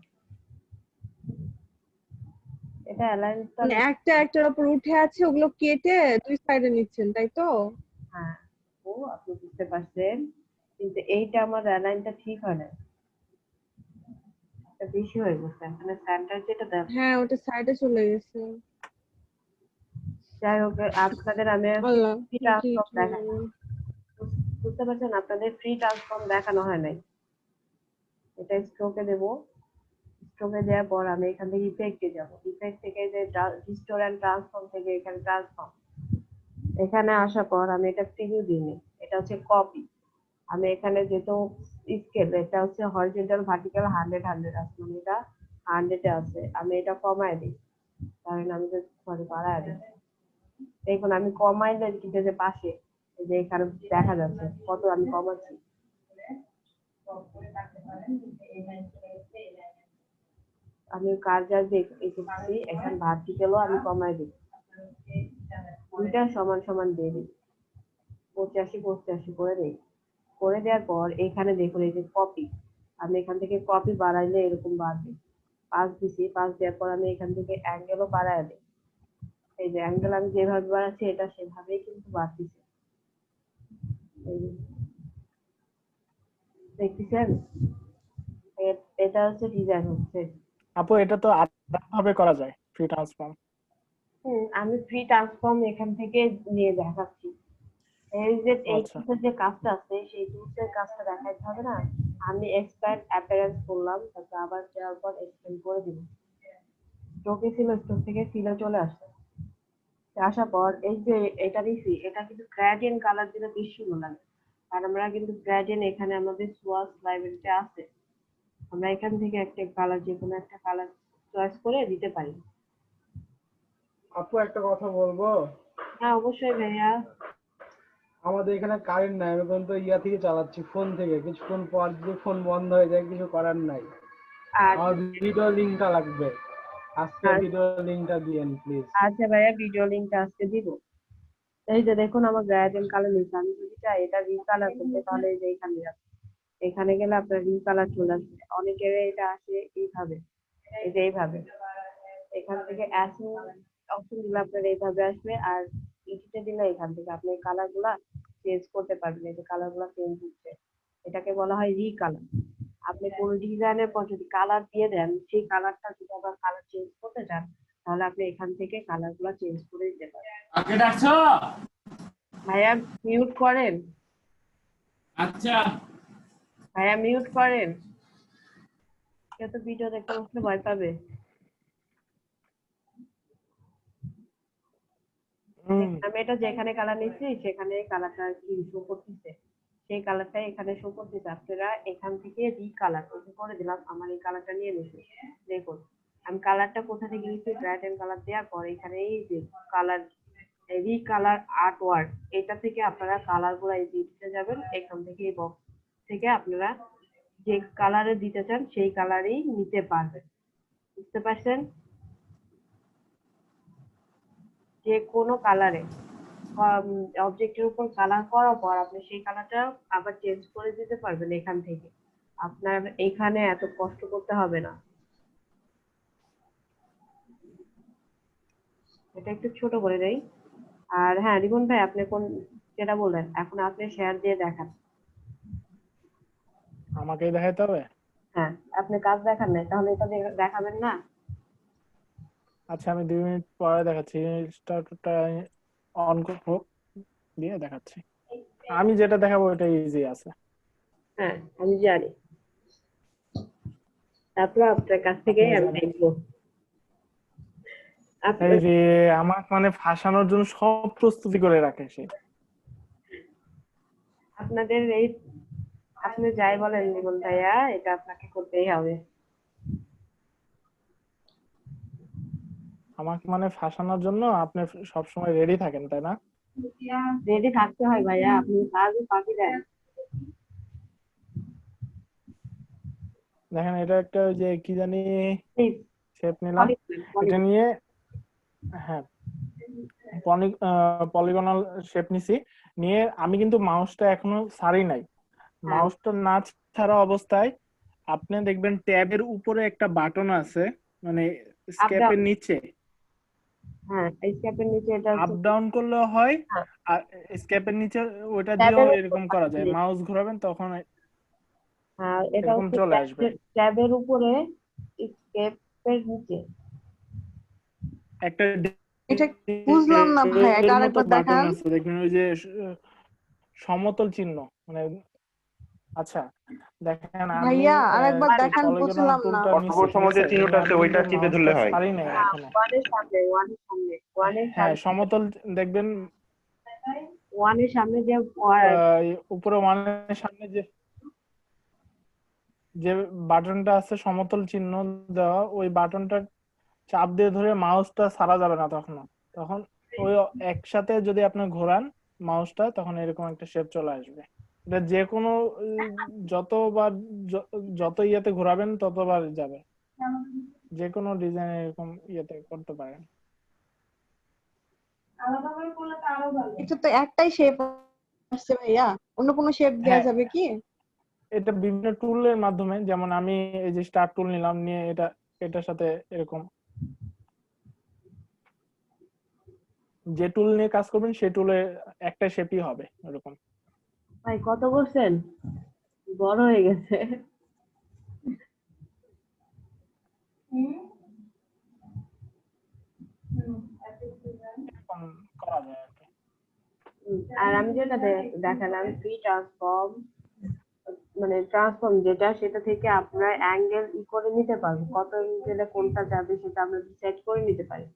এটা অ্যালাইনটা মানে একটা একটার উপর উঠে আছে, ওগুলো কেটে দুই সাইডে নিচ্ছেন, তাই তো? হ্যাঁ, ও আপনি বুঝতে পারছেন, কিন্তু এইটা আমার অ্যালাইনটা ঠিক হয় না, এটা বেশি হয়ে গেছে। মানে সেন্টার যেটা দেন। হ্যাঁ, ওটা সাইডে চলে গেছে। যাই হোক, আপনাদের আমি আল্লাহ, ফ্রি কি ট্রান্সফর্ম কি দেখাই, বুঝতে পারছেন? আপনাদের ফ্রি ট্রান্সফর্ম দেখানো হয় নাই। এটা স্ট্রোকে দেব, স্ট্রোকে দেওয়ার পর আমি এখান থেকে ইফেক্টে যাব, ইফেক্ট থেকে যে রিস্টোর এন্ড ট্রান্সফর্ম থেকে এখানে ট্রান্সফর্ম, এখানে আসার পর আমি এটা প্রিভিউ দিইনি, এটা হচ্ছে কপি। আমি এখানে যেহেতু স্কেল, এটা হচ্ছে হরিজন্টাল ভার্টিক্যাল 100 আছে, মানে এটা 100 এ আছে, আমি এটা কমায় দিই, কারণ আমি যে সরি বাড়ায় দিই। দেখুন আমি কমাইলে কিন্তু যে পাশে এই যে এখানে দেখা যাচ্ছে কত আমি কমাচ্ছি। আমি কার্জার দেখছি, এখানে ভার্টিক্যালও আমি কমায় দিই, দুইটা সমান সমান দিয়ে দিই, 85 করে দিই। করে দেওয়ার পর এখানে দেখুন এই যে কপি, আমি এখান থেকে কপি বাড়াইলে এরকম বাড়বে। 5 দিছি, 5 দেওয়ার পর আমি এখান থেকে অ্যাঙ্গেলও বাড়ায় দিই। এই যে অ্যাঙ্গেল আমি যেভাবে বাড়াচ্ছি এটা সেভাবেই কিন্তু বাড়তেছে। এই যে দেখতেছেন, এটা হচ্ছে ডিজাইন হচ্ছে। আপু এটা তো আলাদাভাবে করা যায় ফ্রি ট্রান্সফর্ম। আমি ফ্রি ট্রান্সফর্ম এখান থেকে নিয়ে দেখাচ্ছি। এই যে এই আচ্ছা। যে কাজটা আছে সেই টুলসের কাজটা দেখাইতে হবে না, আমি এক্সপ্যান্ড অ্যাপিয়ারেন্স করলাম, তারপর আবার দেওয়ার পর এক্সপ্যান্ড করে দিব। স্ট্রোকে ছিল, স্ট্রোক থেকে ফিলে চলে আসছে, আসার পর এই যে এটা দিছি, এটা কিন্তু গ্রেডিয়েন্ট কালার দিলে বেশি সুন্দর লাগে। আর আমরা কিন্তু গ্রেডিয়েন্ট এখানে আমাদের সোয়াস লাইব্রেরিতে আছে, আমরা এখান থেকে একটা কালার, যে কোনো একটা কালার চয়েস করে দিতে পারি। আপু একটা কথা বলবো? হ্যাঁ অবশ্যই ভাইয়া। আমাদের এখানে কারেন্ট নাই, আমি কিন্তু ইয়া থেকে চালাচ্ছি, ফোন থেকে। কিছুক্ষণ পর যদি ফোন বন্ধ হয়ে যায় কিছু করার নাই। আমার ভিডিও লিংকটা লাগবে, আজকে ভিডিও লিংকটা দিয়েন প্লিজ। আচ্ছা ভাইয়া, ভিডিও লিংকটা আজকে দিব। এই যে দেখুন আমার গ্রেডিয়েন্ট কালার নিচ্ছে, আমি যদি চাই এটা রিকালার করতে তাহলে এই যে এখানে যাবে, এখানে গেলে আপনার রিকালার চলে আসবে। অনেকের এটা আসে এইভাবে, এই যে এইভাবে এখান থেকে অপশন দিলে আপনার এইভাবে আসবে, আর এডিটে দিলে এখান থেকে আপনি কালার গুলা চেঞ্জ করতে পারবেন। এই যে কালার গুলা চেঞ্জ হচ্ছে, এটাকে বলা হয় রিকালার। আপনি কোন ডিজাইনের পর যদি কালার দিয়ে দেন, সেই কালারটা যদি আবার কালার চেঞ্জ করতে চান, তাহলে আপনি এখান থেকে কালার গুলা চেঞ্জ করে দিতে পারেন। ভাইয়া মিউট করেন। আচ্ছা ভাইয়া মিউট করেন, কেউ তো ভিডিও দেখতে বসলে ভয় পাবে। আমি এটা যেখানে কালার নিচ্ছি সেখানে কালারটা শো করতেছে, সেই কালারটাই এখানে শো করতেছে। আপনারা এখান থেকে রিকালার করে দিলাম, আমার এই কালারটা নিয়ে নিচ্ছি। দেখুন আমি কালারটা কোথা থেকে নিচ্ছি, গ্রেডিয়েন্ট কালার দেওয়ার পর এখানে এই যে কালার রিকালার আর্টওয়ার্ক, এটা থেকে আপনারা কালার গুলা দিতে যাবেন। এখান থেকে এই বক্স থেকে আপনারা যে কালারে দিতে চান সেই কালারই নিতে পারবেন। বুঝতে পারছেন? যে কোনো কালারে অবজেক্টের উপর কালার করার পর আপনি সেই কালারটা আবার চেঞ্জ করে দিতে পারবেন এখান থেকে। আপনার এখানে এত কষ্ট করতে হবে না। এটা একটু ছোট করে দেই। আর হ্যাঁ রিপন ভাই, আপনি কোন যেটা বললেন, এখন আপনি শেয়ার দিয়ে দেখান। আমাকেই দেখাইতে হবে? হ্যাঁ, আপনি কাজ দেখান নাই, তাহলে এটা দেখাবেন না? আচ্ছা, আমি 2 মিনিট পরে দেখাচ্ছি। স্টার্টটা অন করব, দিয়ে দেখাচ্ছি। আমি যেটা দেখাবো ওটা ইজি আছে। হ্যাঁ আমি জানি, তারপর আপনার কাছ থেকে আমি দেখবো। এই যে আমার মানে ফাঁসানোর জন্য সব প্রস্তুতি করে রাখে সে। আপনাদের এই আপনি যাই বলেন রিপন ভাইয়া, এটা আপনাকে করতেই হবে। আমাকে মানে ফাঁসানোর জন্য আপনি সব সময় রেডি থাকেন, তাই না? রেডি থাকতে হয় ভাইয়া, আপনি কাজে ফাঁকি দেন। দেখেন, এটা একটা ওই যে কি জানি শেপ নিলাম, এটা নিয়ে হ্যাঁ পলিগনাল শেপ নিছি। নিয়ে আমি কিন্তু মাউসটা এখনো ছাড়ি নাই। মাউসটা না ছাড়া অবস্থায় আপনি দেখবেন ট্যাবের উপরে একটা বাটন আছে, মানে স্কেপের নিচে। হ্যাঁ, স্কেপের নিচে এটা আপ ডাউন করলে হয়, আর স্কেপের নিচে ওটা দিয়েও এরকম করা যায়। মাউস ঘোরাবেন তখন হ্যাঁ, এটা এরকম চলে আসবে। ট্যাবের উপরে স্কেপের নিচে একটা এটা বুঝলাম না ভাই, এটা আরেকবার দেখান। দেখবেন ওই যে সমতল চিহ্ন, মানে আচ্ছা দেখেন আমি ভাইয়া আরেকবার দেখান, বুঝলাম না। সমতল চিহ্নটা আছে, ওইটা টিপে ধরলে হয়। ওয়ানের সামনে হ্যাঁ, সমতল দেখবেন ওয়ানের সামনে যে উপরে ওয়ানের সামনে যে বাটনটা আছে সমতল চিহ্ন দেওয়া, ওই বাটনটা চাপ দিয়ে ধরে মাউসটা ছাড়া যাবে না তখন ওই একসাথে যদি আপনি ঘোরান মাউসটা, তখন এরকম একটা শেপ চলে আসবে। এটা যে কোনো যত ইয়েতে ঘোরাবেন ততবার যাবে। যে কোনো ডিজাইন এরকম ইয়েতে করতে পারেন। এটা তো একটাই শেপ আসছে ভাইয়া, অন্য কোনো শেপ দেওয়া যাবে কি? এটা বিভিন্ন টুলের মাধ্যমে, যেমন আমি এই যে স্টার টুল নিলাম, নিয়ে এটার সাথে এরকম যে টুল নিয়ে কাজ করবেন সেই টুলে একটা শেপই হবে এরকম। ভাই কত করছেন? বড় হয়ে গেছে। করা যায় আর কি। আর আমি যেটা দেখালাম ফ্রি ট্রান্সফর্ম, মানে ট্রান্সফর্ম যেটা, সেটা থেকে আপনারা অ্যাঙ্গেল করে নিতে পারবেন। কত অ্যাঙ্গেলে কোনটা যাবে সেটা আমরা সেট করে নিতে পারি।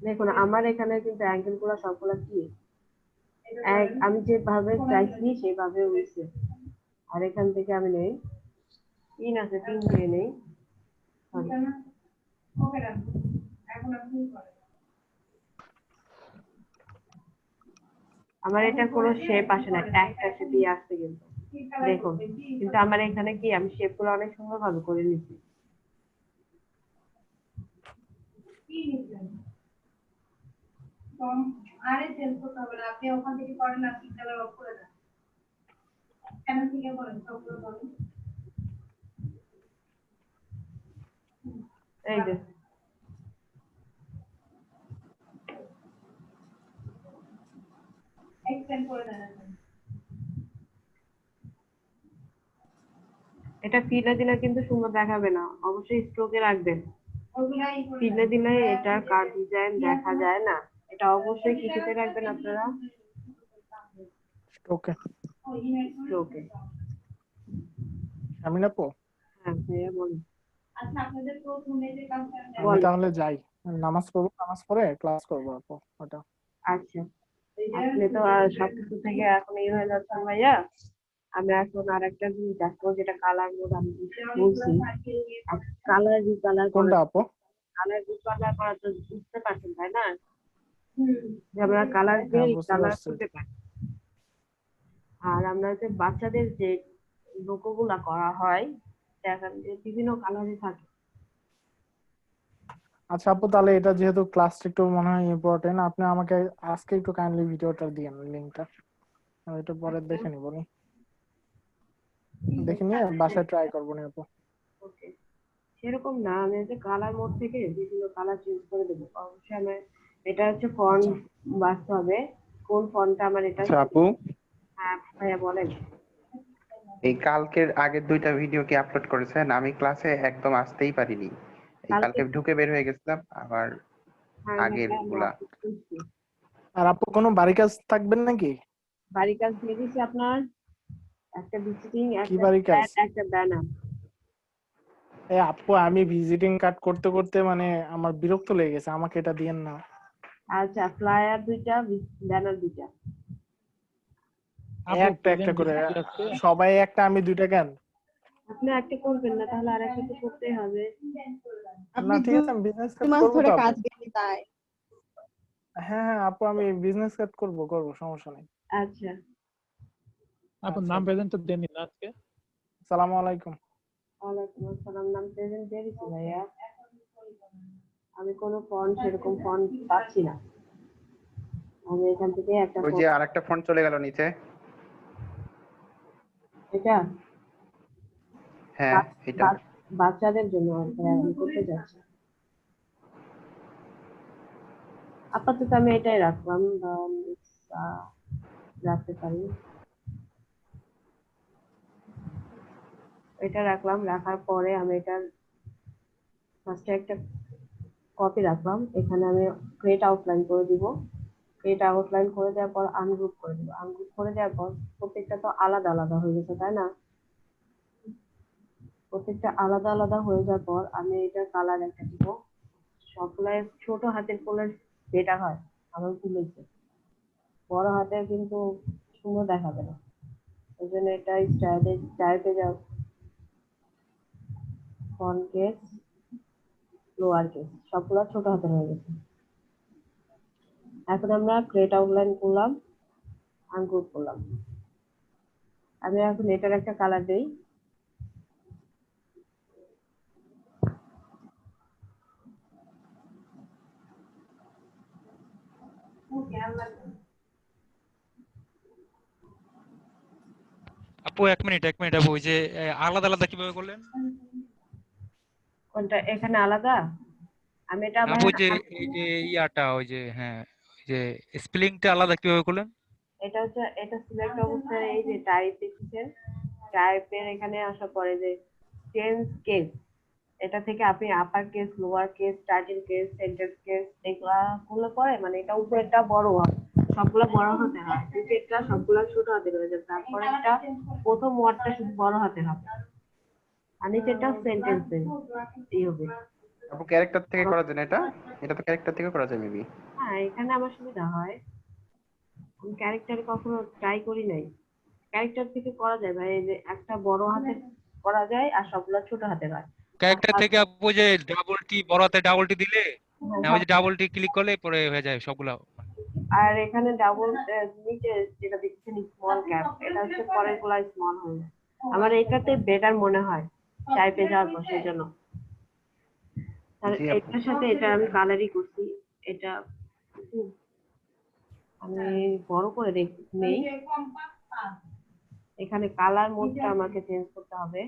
দেখুন আমার এখানে কিন্তু অ্যাঙ্গেল গুলো সবগুলো কি আমি যেভাবে চাইছি সেভাবে হয়েছে। আর এখান থেকে আমি নেই, পিন আছে, পিন দিয়ে নেই। আমার এটা কোনো শেপ আসে না, একটা শেপই আসছে কিন্তু দেখুন। কিন্তু আমার এখানে কি আমি শেপ গুলো অনেক সুন্দর ভাবে করে নিচ্ছি। আরে চেঞ্জ করতে হবে না, আপনি ওখান থেকে করেন না, সিগন্যাল অফ করে দেন। কেন থেকে বলেন সবগুলো বলেন। এই যে এক্সটেন্ড করে দেন। এটা ফিলে দিলে কিন্তু সুন্দর দেখাবে না, অবশ্যই স্ট্রোকে রাখবেন। ফিলে দিলে এটা কার ডিজাইন দেখা যায় না, এটা অবশ্যই কিছুতে রাখবেন আপনারা, স্ট্রোকে। স্ট্রোকে। আমি না পো। হ্যাঁ ভাইয়া বলুন। আমি তাহলে যাই, নামাজ পড়বো, নামাজ পড়ে ক্লাস করবো আপু ওটা। আচ্ছা, আপনি তো সবকিছু থেকে এখন এই হয়ে যাচ্ছেন ভাইয়া। আমি এখন আর একটা জিনিস দেখবো, যেটা কালার মোড আমি বলছি। কালার রিকালার কোনটা আপু? কালার রিকালার করা তো বুঝতে পারছেন তাই না? যে আমরা কালার হ্যাঁ, দিয়ে বুঝতে কালার পারছি। করতে পারি। আর আমরা যে বাচ্চাদের যে লোগো গুলা করা হয়, দেখেন যে বিভিন্ন কালারে থাকে। আচ্ছা আপু, তাহলে এটা যেহেতু ক্লাসটা একটু মনে হয় ইম্পর্টেন্ট, আপনি আমাকে আজকে একটু কাইন্ডলি ভিডিওটা দিয়েন, লিংকটা। আমি এটা পরে দেখে নিব নি, দেখে নিয়ে বাসায় ট্রাই করবো নি আপু। ওকে, সেরকম না, আমি যে কালার মোড থেকে বিভিন্ন কালার চেঞ্জ করে দেবো। অবশ্যই আমার এটা হচ্ছে ফন্ট বাছতে হবে, কোন ফন্টটা আমার এটা। আচ্ছা আপু, হ্যাঁ ভাইয়া বলেন। এই কালকের আগের 2টা ভিডিও কি আপলোড করেছেন? আমি ক্লাসে একদম আসতেই পারিনি। এই কালকে ঢুকে বের হয়ে গেছিলাম, আবার হ্যাঁ আগের ভাইয়া, আমি গুলা। upload করছি। আর আপু কোনো বাড়ি কাজ থাকবেন নাকি? বাড়ি কাজ দিয়ে দিচ্ছি আপনার, একটা ভিজিটিং, কি একটা বাড়ি কাজ? একটা ব্যানার। আপু আমি ভিজিটিং কার্ড করতে করতে মানে আমার বিরক্ত লেগে গেছে, আমাকে এটা দিয়েন না। আচ্ছা, ফ্লায়ার 2টা, ব্যানার 2টা। একটা একটা করে, সবাই একটা, আমি 2টা কেন? আপনি একটা করবেন না, তাহলে আর একটা তো করতেই হবে। না ঠিক আছে, আমি বিজনেস কার্ড করবো তো আপু। হ্যাঁ হ্যাঁ আপু, আমি বিজনেস কার্ড করবো সমস্যা নেই। আচ্ছা, আপনার নাম প্রেজেন্ট তো দেননি না আজকে? আসসালামু আলাইকুম। ওয়ালাইকুম আসসালাম। নাম প্রেজেন্ট দিয়ে দিচ্ছি ভাইয়া। আমি কোনো ফন্ট, সেরকম ফন্ট পাচ্ছি না। আমি এখান থেকে একটা ওই যে আরেকটা ফোন চলে গেল নিচে। এটা হ্যাঁ এটা বাচ্চাদের জন্য আমি করতে যাচ্ছি। আপাতত আমি এটাই রাখলাম, রাখতে পারি। এটা রাখলাম, রাখার পরে আমি এটার ফার্স্টে একটা কপি রাখলাম। এখানে আমি ক্রিয়েট আউটলাইন করে দিব। ক্রিয়েট আউটলাইন করে দেওয়ার পর আনগ্রুপ করে দিব। আনগ্রুপ করে দেওয়ার পর প্রত্যেকটা তো আলাদা আলাদা হয়ে গেছে তাই না? প্রত্যেকটা আলাদা আলাদা হয়ে যাওয়ার পর আমি এটা কালার একটা দিব। সবগুলাই ছোট হাতের করলে বেটার হয়, আমার ভুল হয়েছে। বড় হাতের কিন্তু সুন্দর দেখাবে না, এই জন্য এটা স্টাইলে যাও, ফন্ট কেস, লোয়ার কেস সবগুলো ছোট হাতের হয়ে গেছে। এখন আমরা ক্রিয়েট আউটলাইন করলাম, আনগ্রুপ করলাম। আমি এখন এটার একটা কালার দেই। আপু এক মিনিট আপু, ওই যে আলাদা আলাদা কিভাবে করলেন? কোনটা এখানে আলাদা? আমি এটা আপু যে এই যে ইয়াটা, ওই যে হ্যাঁ, ওই যে স্পেলিংটা আলাদা কিভাবে করলেন? এটা হচ্ছে, এটা সিলেক্ট অবস্থায় এই যে টাইপ দেখছেন, টাইপের এখানে আসার পরে যে চেঞ্জ কেস, এটা থেকে আপনি upper case, lower case, title case, sentence case এগুলা করলে পরে মানে এটা উপরেরটা বড় হয়, সবগুলো বড় হতে হয়, নিচেরটা সবগুলো ছোট হাতে হয়ে যাবে। তারপরে এটা প্রথম ওয়ার্ডটা শুধু বড় হাতে হবে, আর নিচেরটা সেন্টেন্সে এই হবে। আপু ক্যারেক্টার থেকে করা যায় না এটা? এটা তো ক্যারেক্টার থেকে করা যায় মেবি। হ্যাঁ, এখানে আমার সুবিধা হয়। আমি ক্যারেক্টারে কখনো ট্রাই করি নাই। ক্যারেক্টার থেকে করা যায় ভাই, এই যে একটা বড় হাতে করা যায় আর সবগুলো ছোট হাতে হয়। ক্যারেক্টার থেকে আপু যে ডাবল টি, বড় হাতে ডাবল টি দিলে, ওই যে ডাবল টি ক্লিক করলে পরে হয়ে যায় সবগুলা। আর এখানে ডাবল নিচে যেটা দেখছেন স্মল ক্যাপ, এটা হচ্ছে পরের গুলা স্মল হয়ে যায়। আমার এটাতে বেটার মনে হয় টাইপে যাওয়ার পর, সেই জন্য। আর এটার সাথে এটা আমি কালারই করছি। এটা আমি বড় করে নেই, এখানে কালার মোডটা আমাকে চেঞ্জ করতে হবে।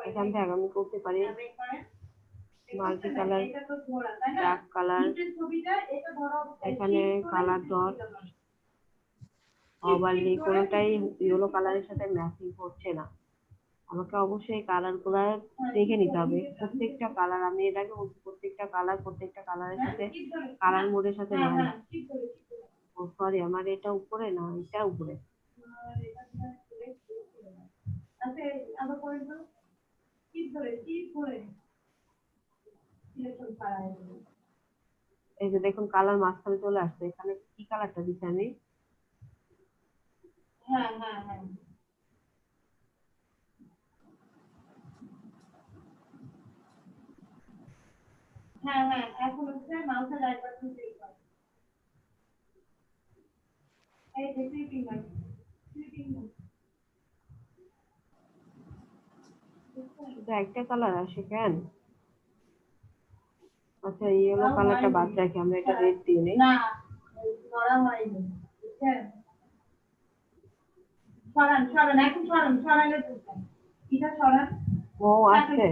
এখান থেকে আমি করতে পারি মাল্টি কালার, ডার্ক কালার, এখানে কালার ডট, ওভারলি, কোনোটাই ইয়েলো কালারের সাথে ম্যাচিং হচ্ছে না। আমাকে অবশ্যই কালার গুলা দেখে নিতে হবে, প্রত্যেকটা কালার। আমি এর আগে বলছি প্রত্যেকটা কালারের সাথে কালার মোডের সাথে না। ও সরি, আমার এটা উপরে না, এটা উপরে। এই যে দেখুন কালার মাঝখানে চলে আসছে, এখানে কি কালারটা দিচ্ছি আমি? এখন হচ্ছে মাউসের রাইট বাটন ক্লিক করো, এই যে ক্লিকিং আছে, শুধু একটা কালার আসে কেন? আচ্ছা ইয়েলো কালারটা বাদ রাখি, আমরা এটা রেড দিয়ে নেই। না ধরা হয়নি, বুঝছেন? সরান সরান, এখন সরান, সরাইলে বুঝবেন এটা সরান। ও আছে।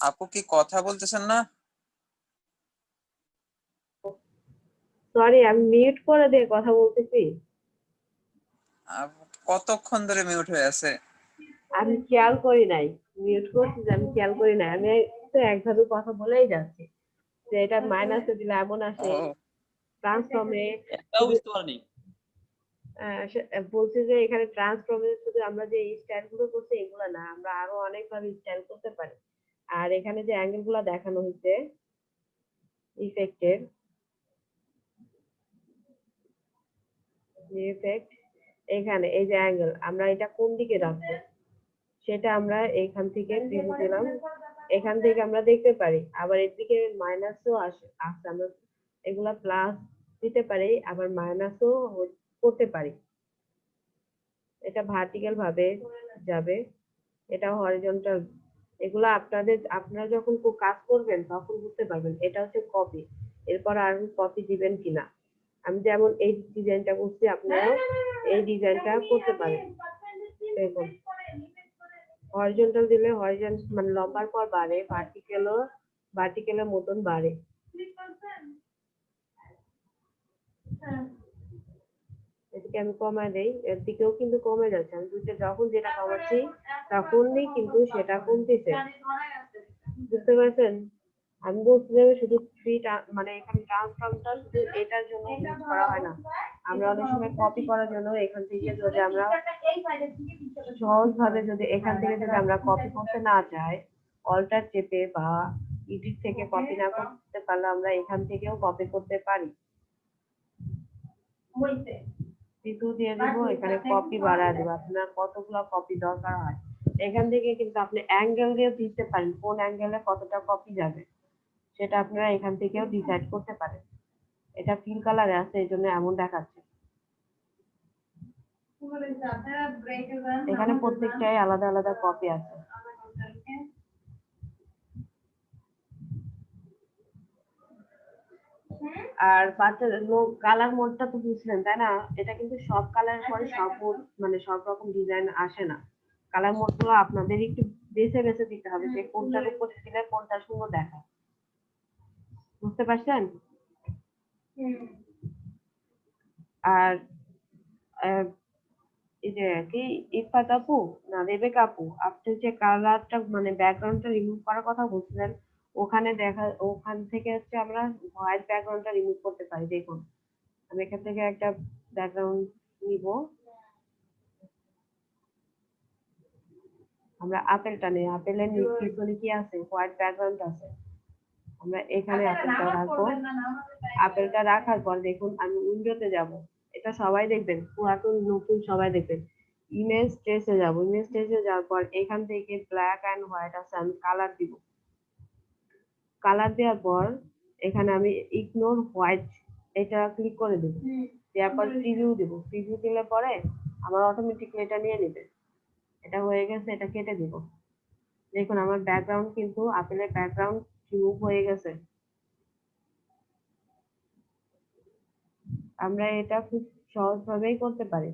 আপু কি কথা বলতেছেন না? সরি, আমি মিউট করে দিয়ে কথা বলতেছি। আপু কতক্ষণ ধরে মিউট হয়ে আছে? আমি খেয়াল করি নাই, মিউট করছি যে আমি খেয়াল করি নাই। আমি তো একভাবে কথা বলেই যাচ্ছি যে এটা মাইনাসে দিলে এমন আসে, ট্রান্সফর্মে একটাও বুঝতে পারিনি। বলছি যে এখানে ট্রান্সফর্মে শুধু আমরা যে স্টাইল গুলো করছি এগুলো না, আমরা আরো অনেক ভাবে স্টাইল করতে পারি। আর এখানে যে অ্যাঙ্গেল গুলো দেখানো হয়েছে ইফেক্টের, ইফেক্ট এখানে এই যে অ্যাঙ্গেল, আমরা এটা কোন দিকে রাখবো সেটা আমরা এইখান থেকে প্রিভিউ দিলাম, এখান থেকে আমরা দেখতে পারি। আবার এদিকে মাইনাসও আছে, আমরা এগুলা প্লাস দিতে পারি, আবার মাইনাসও করতে পারি। এটা ভার্টিক্যাল ভাবে যাবে, এটা হরিজন্টাল। এগুলা আপনারা যখন কাজ করবেন তখন বুঝতে পারবেন। এটা হচ্ছে কপি, এরপর আর কপি দিবেন কিনা। আমি যেমন এই ডিজাইনটা করছি, আপনারাও এই ডিজাইনটা করতে পারেন। দেখুন, হরিজন্টাল দিলে হরিজন্টাল মানে লম্বার পর বাড়ে, ভার্টিক্যালের মতন বাড়ে। এদিকে আমি কমায় দেই, এর দিকেও কিন্তু কমে যাচ্ছে। আমি দুইটা যখন যেটা কমাচ্ছি তখনই কিন্তু সেটা কমতেছে, বুঝতে পারছেন? আমি বলছি যে শুধু মানে এখানে ট্রান্সফর্মটা শুধু এটার জন্য ইউজ করা হয় না, আমরা অনেক সময় কপি করার জন্য এখান থেকে যদি আমরা সহজ ভাবে যদি এখান থেকে যদি আমরা কপি করতে না চাই, অল্টার চেপে বা এডিট থেকে কপি না করতে পারলে আমরা এখান থেকেও কপি করতে পারি। টিটু দিয়ে দিব, এখানে কপি বাড়ায় দেবো, আপনার কতগুলো কপি দরকার হয়। এখান থেকে কিন্তু আপনি অ্যাঙ্গেল দিয়ে দিতে পারেন, কোন অ্যাঙ্গেলে কতটা কপি যাবে সেটা আপনারা এখান থেকেও ডিসাইড করতে পারেন। এটা ফিল কালারে আছে, এই জন্য এমন দেখাচ্ছে। এখানে প্রত্যেকটাই আলাদা আলাদা কপি আছে। আর বাচ্চাদের কালার মোডটা তো বুঝলেন তাই না? এটা কিন্তু সব কালারের পরে সব মোড মানে সব রকম ডিজাইন আসে না। কালার মোড গুলো আপনাদের একটু বেছে বেছে দিতে হবে যে কোনটার উপর দিলে কোনটা সুন্দর দেখায়, বুঝতে পারছেন? আর এই যে কি ইফাত আপু না রেবেকা আপু, আপনি যে কালারটা মানে ব্যাকগ্রাউন্ডটা রিমুভ করার কথা বলছিলেন, ওখান থেকে হচ্ছে আমরা হোয়াইট ব্যাকগ্রাউন্ডটা রিমুভ করতে পারি। দেখুন, আমি এখান থেকে একটা ব্যাকগ্রাউন্ড নিব, আমরা আপেলটা নেই, আপেলের পিছনে কি আছে? হোয়াইট ব্যাকগ্রাউন্ড আছে। আমরা এখানে আপেলটা রাখবো, আপেলটা রাখার পর দেখুন আমি উইন্ডোতে যাব, এটা সবাই দেখবেন, পুরাতন নতুন সবাই দেখবেন। ইমেজ ট্রেসে যাব, ইমেজ ট্রেসে যাওয়ার পর এখান থেকে ব্ল্যাক এন্ড হোয়াইট আছে, আমি কালার দিব। কালার দেওয়ার পর এখানে আমি ইগনোর হোয়াইট এটা ক্লিক করে দেব, দেওয়ার পর প্রিভিউ দেব। প্রিভিউ দিলে পরে আমার অটোমেটিকলি এটা নিয়ে নেবে। এটা হয়ে গেছে, এটা কেটে দিব। দেখুন আমার ব্যাকগ্রাউন্ড কিন্তু আপেলের ব্যাকগ্রাউন্ড রিমুভ হয়ে গেছে। আমরা এটা খুব সহজভাবেই করতে পারি।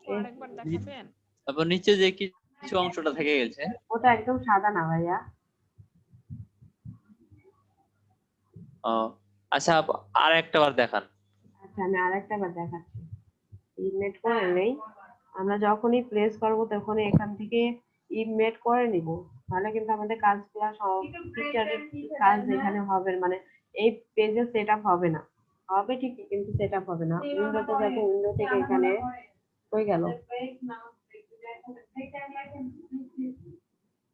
আরেকবার দেখাবেন? তারপর নিচে যে কিছু অংশটা থেকে গেছে ওটা একদম সাদা না ভাইয়া। আচ্ছা, আর একটা বার দেখান। আচ্ছা, আমি আরেকটা বার দেখাচ্ছি। ইমেজ করে নেই, আমরা যখনই প্লেস করব তখনই এখান থেকে ইমেজ করে নিব, তাহলে কিন্তু আমাদের কাজগুলো সব পিকচারের কাজ এখানে হবে, মানে এই পেজে সেটআপ হবে না। হবে ঠিকই, কিন্তু সেটআপ হবে না। উইন্ডোতে যাব, উইন্ডো থেকে এখানে কই গেল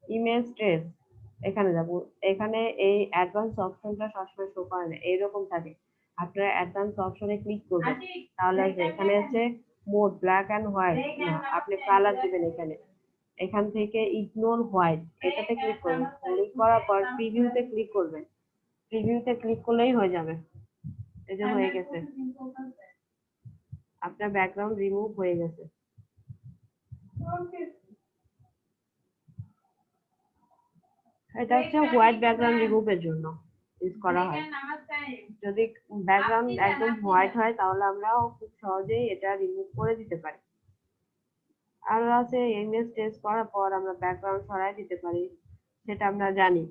ইমেজ ট্রেস, এখানে যাব। এখানে এই অ্যাডভান্স অপশনটা সবসময় শো করে না, এইরকম থাকে। আপনারা অ্যাডভান্স অপশনে ক্লিক করবেন, তাহলে এখানে আছে মোড ব্ল্যাক এন্ড হোয়াইট, না আপনি কালার দিবেন এখানে। এখান থেকে ইগনোর হোয়াইট এটাতে ক্লিক করবেন, ক্লিক করার পর প্রিভিউতে ক্লিক করবেন। প্রিভিউতে ক্লিক করলেই হয়ে যাবে। এই যে হয়ে গেছে, আপনার ব্যাকগ্রাউন্ড রিমুভ হয়ে গেছে। এটা হচ্ছে হোয়াইট ব্যাকগ্রাউন্ড রিমুভের জন্য ইউজ করা হয়। যদি ব্যাকগ্রাউন্ড একদম হোয়াইট হয় তাহলে আমরাও খুব সহজেই এটা রিমুভ করে দিতে পারি। আর আছে ইমেজ টেস্ট করার পর আমরা ব্যাকগ্রাউন্ড সরাই দিতে পারি, সেটা আমরা জানি।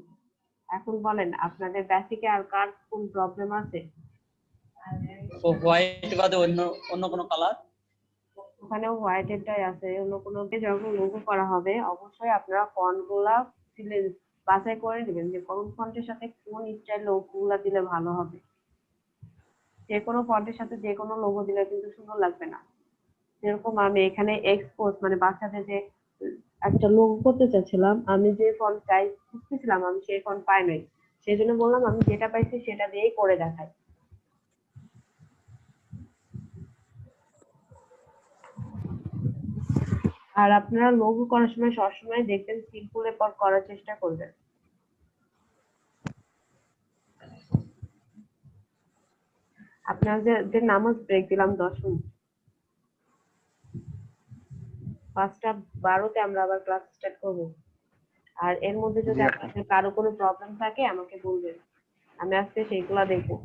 এখন বলেন আপনাদের বেসিকে আর কার কোন প্রবলেম আছে? হোয়াইট বাদে অন্য অন্য কোনো কালার? ওখানেও হোয়াইট এরটাই আছে। অন্য কোনো যখন লোগো করা হবে অবশ্যই আপনারা ফন্ট গুলা বাছাই করে নেবেন যে কোন ফন্টের সাথে কোন স্টাইল লোগো গুলা দিলে ভালো হবে। যে কোনো ফন্টের সাথে যে কোনো লোগো দিলে কিন্তু সুন্দর লাগবে না। যেরকম আমি এখানে এক্সপোজ মানে বাচ্চাদের যে একটা লোগো করতে চাচ্ছিলাম, আমি যে ফন্ট চাই খুঁজতেছিলাম আমি সেই ফন্ট পাই নাই, সেই জন্য বললাম আমি যেটা পাইছি সেটা দিয়েই করে দেখাই। আর আপনারা লোগো করার সময় সবসময় দেখবেন সিম্পলের পর করার চেষ্টা করবেন। আপনাদের নামাজ ব্রেক দিলাম 10 মিনিট, 5:12 আমরা আবার ক্লাস স্টার্ট করব। আর এর মধ্যে যদি আপনাদের কারো কোনো প্রবলেম থাকে আমাকে বলবেন, আমি আজকে সেইগুলা দেখবো।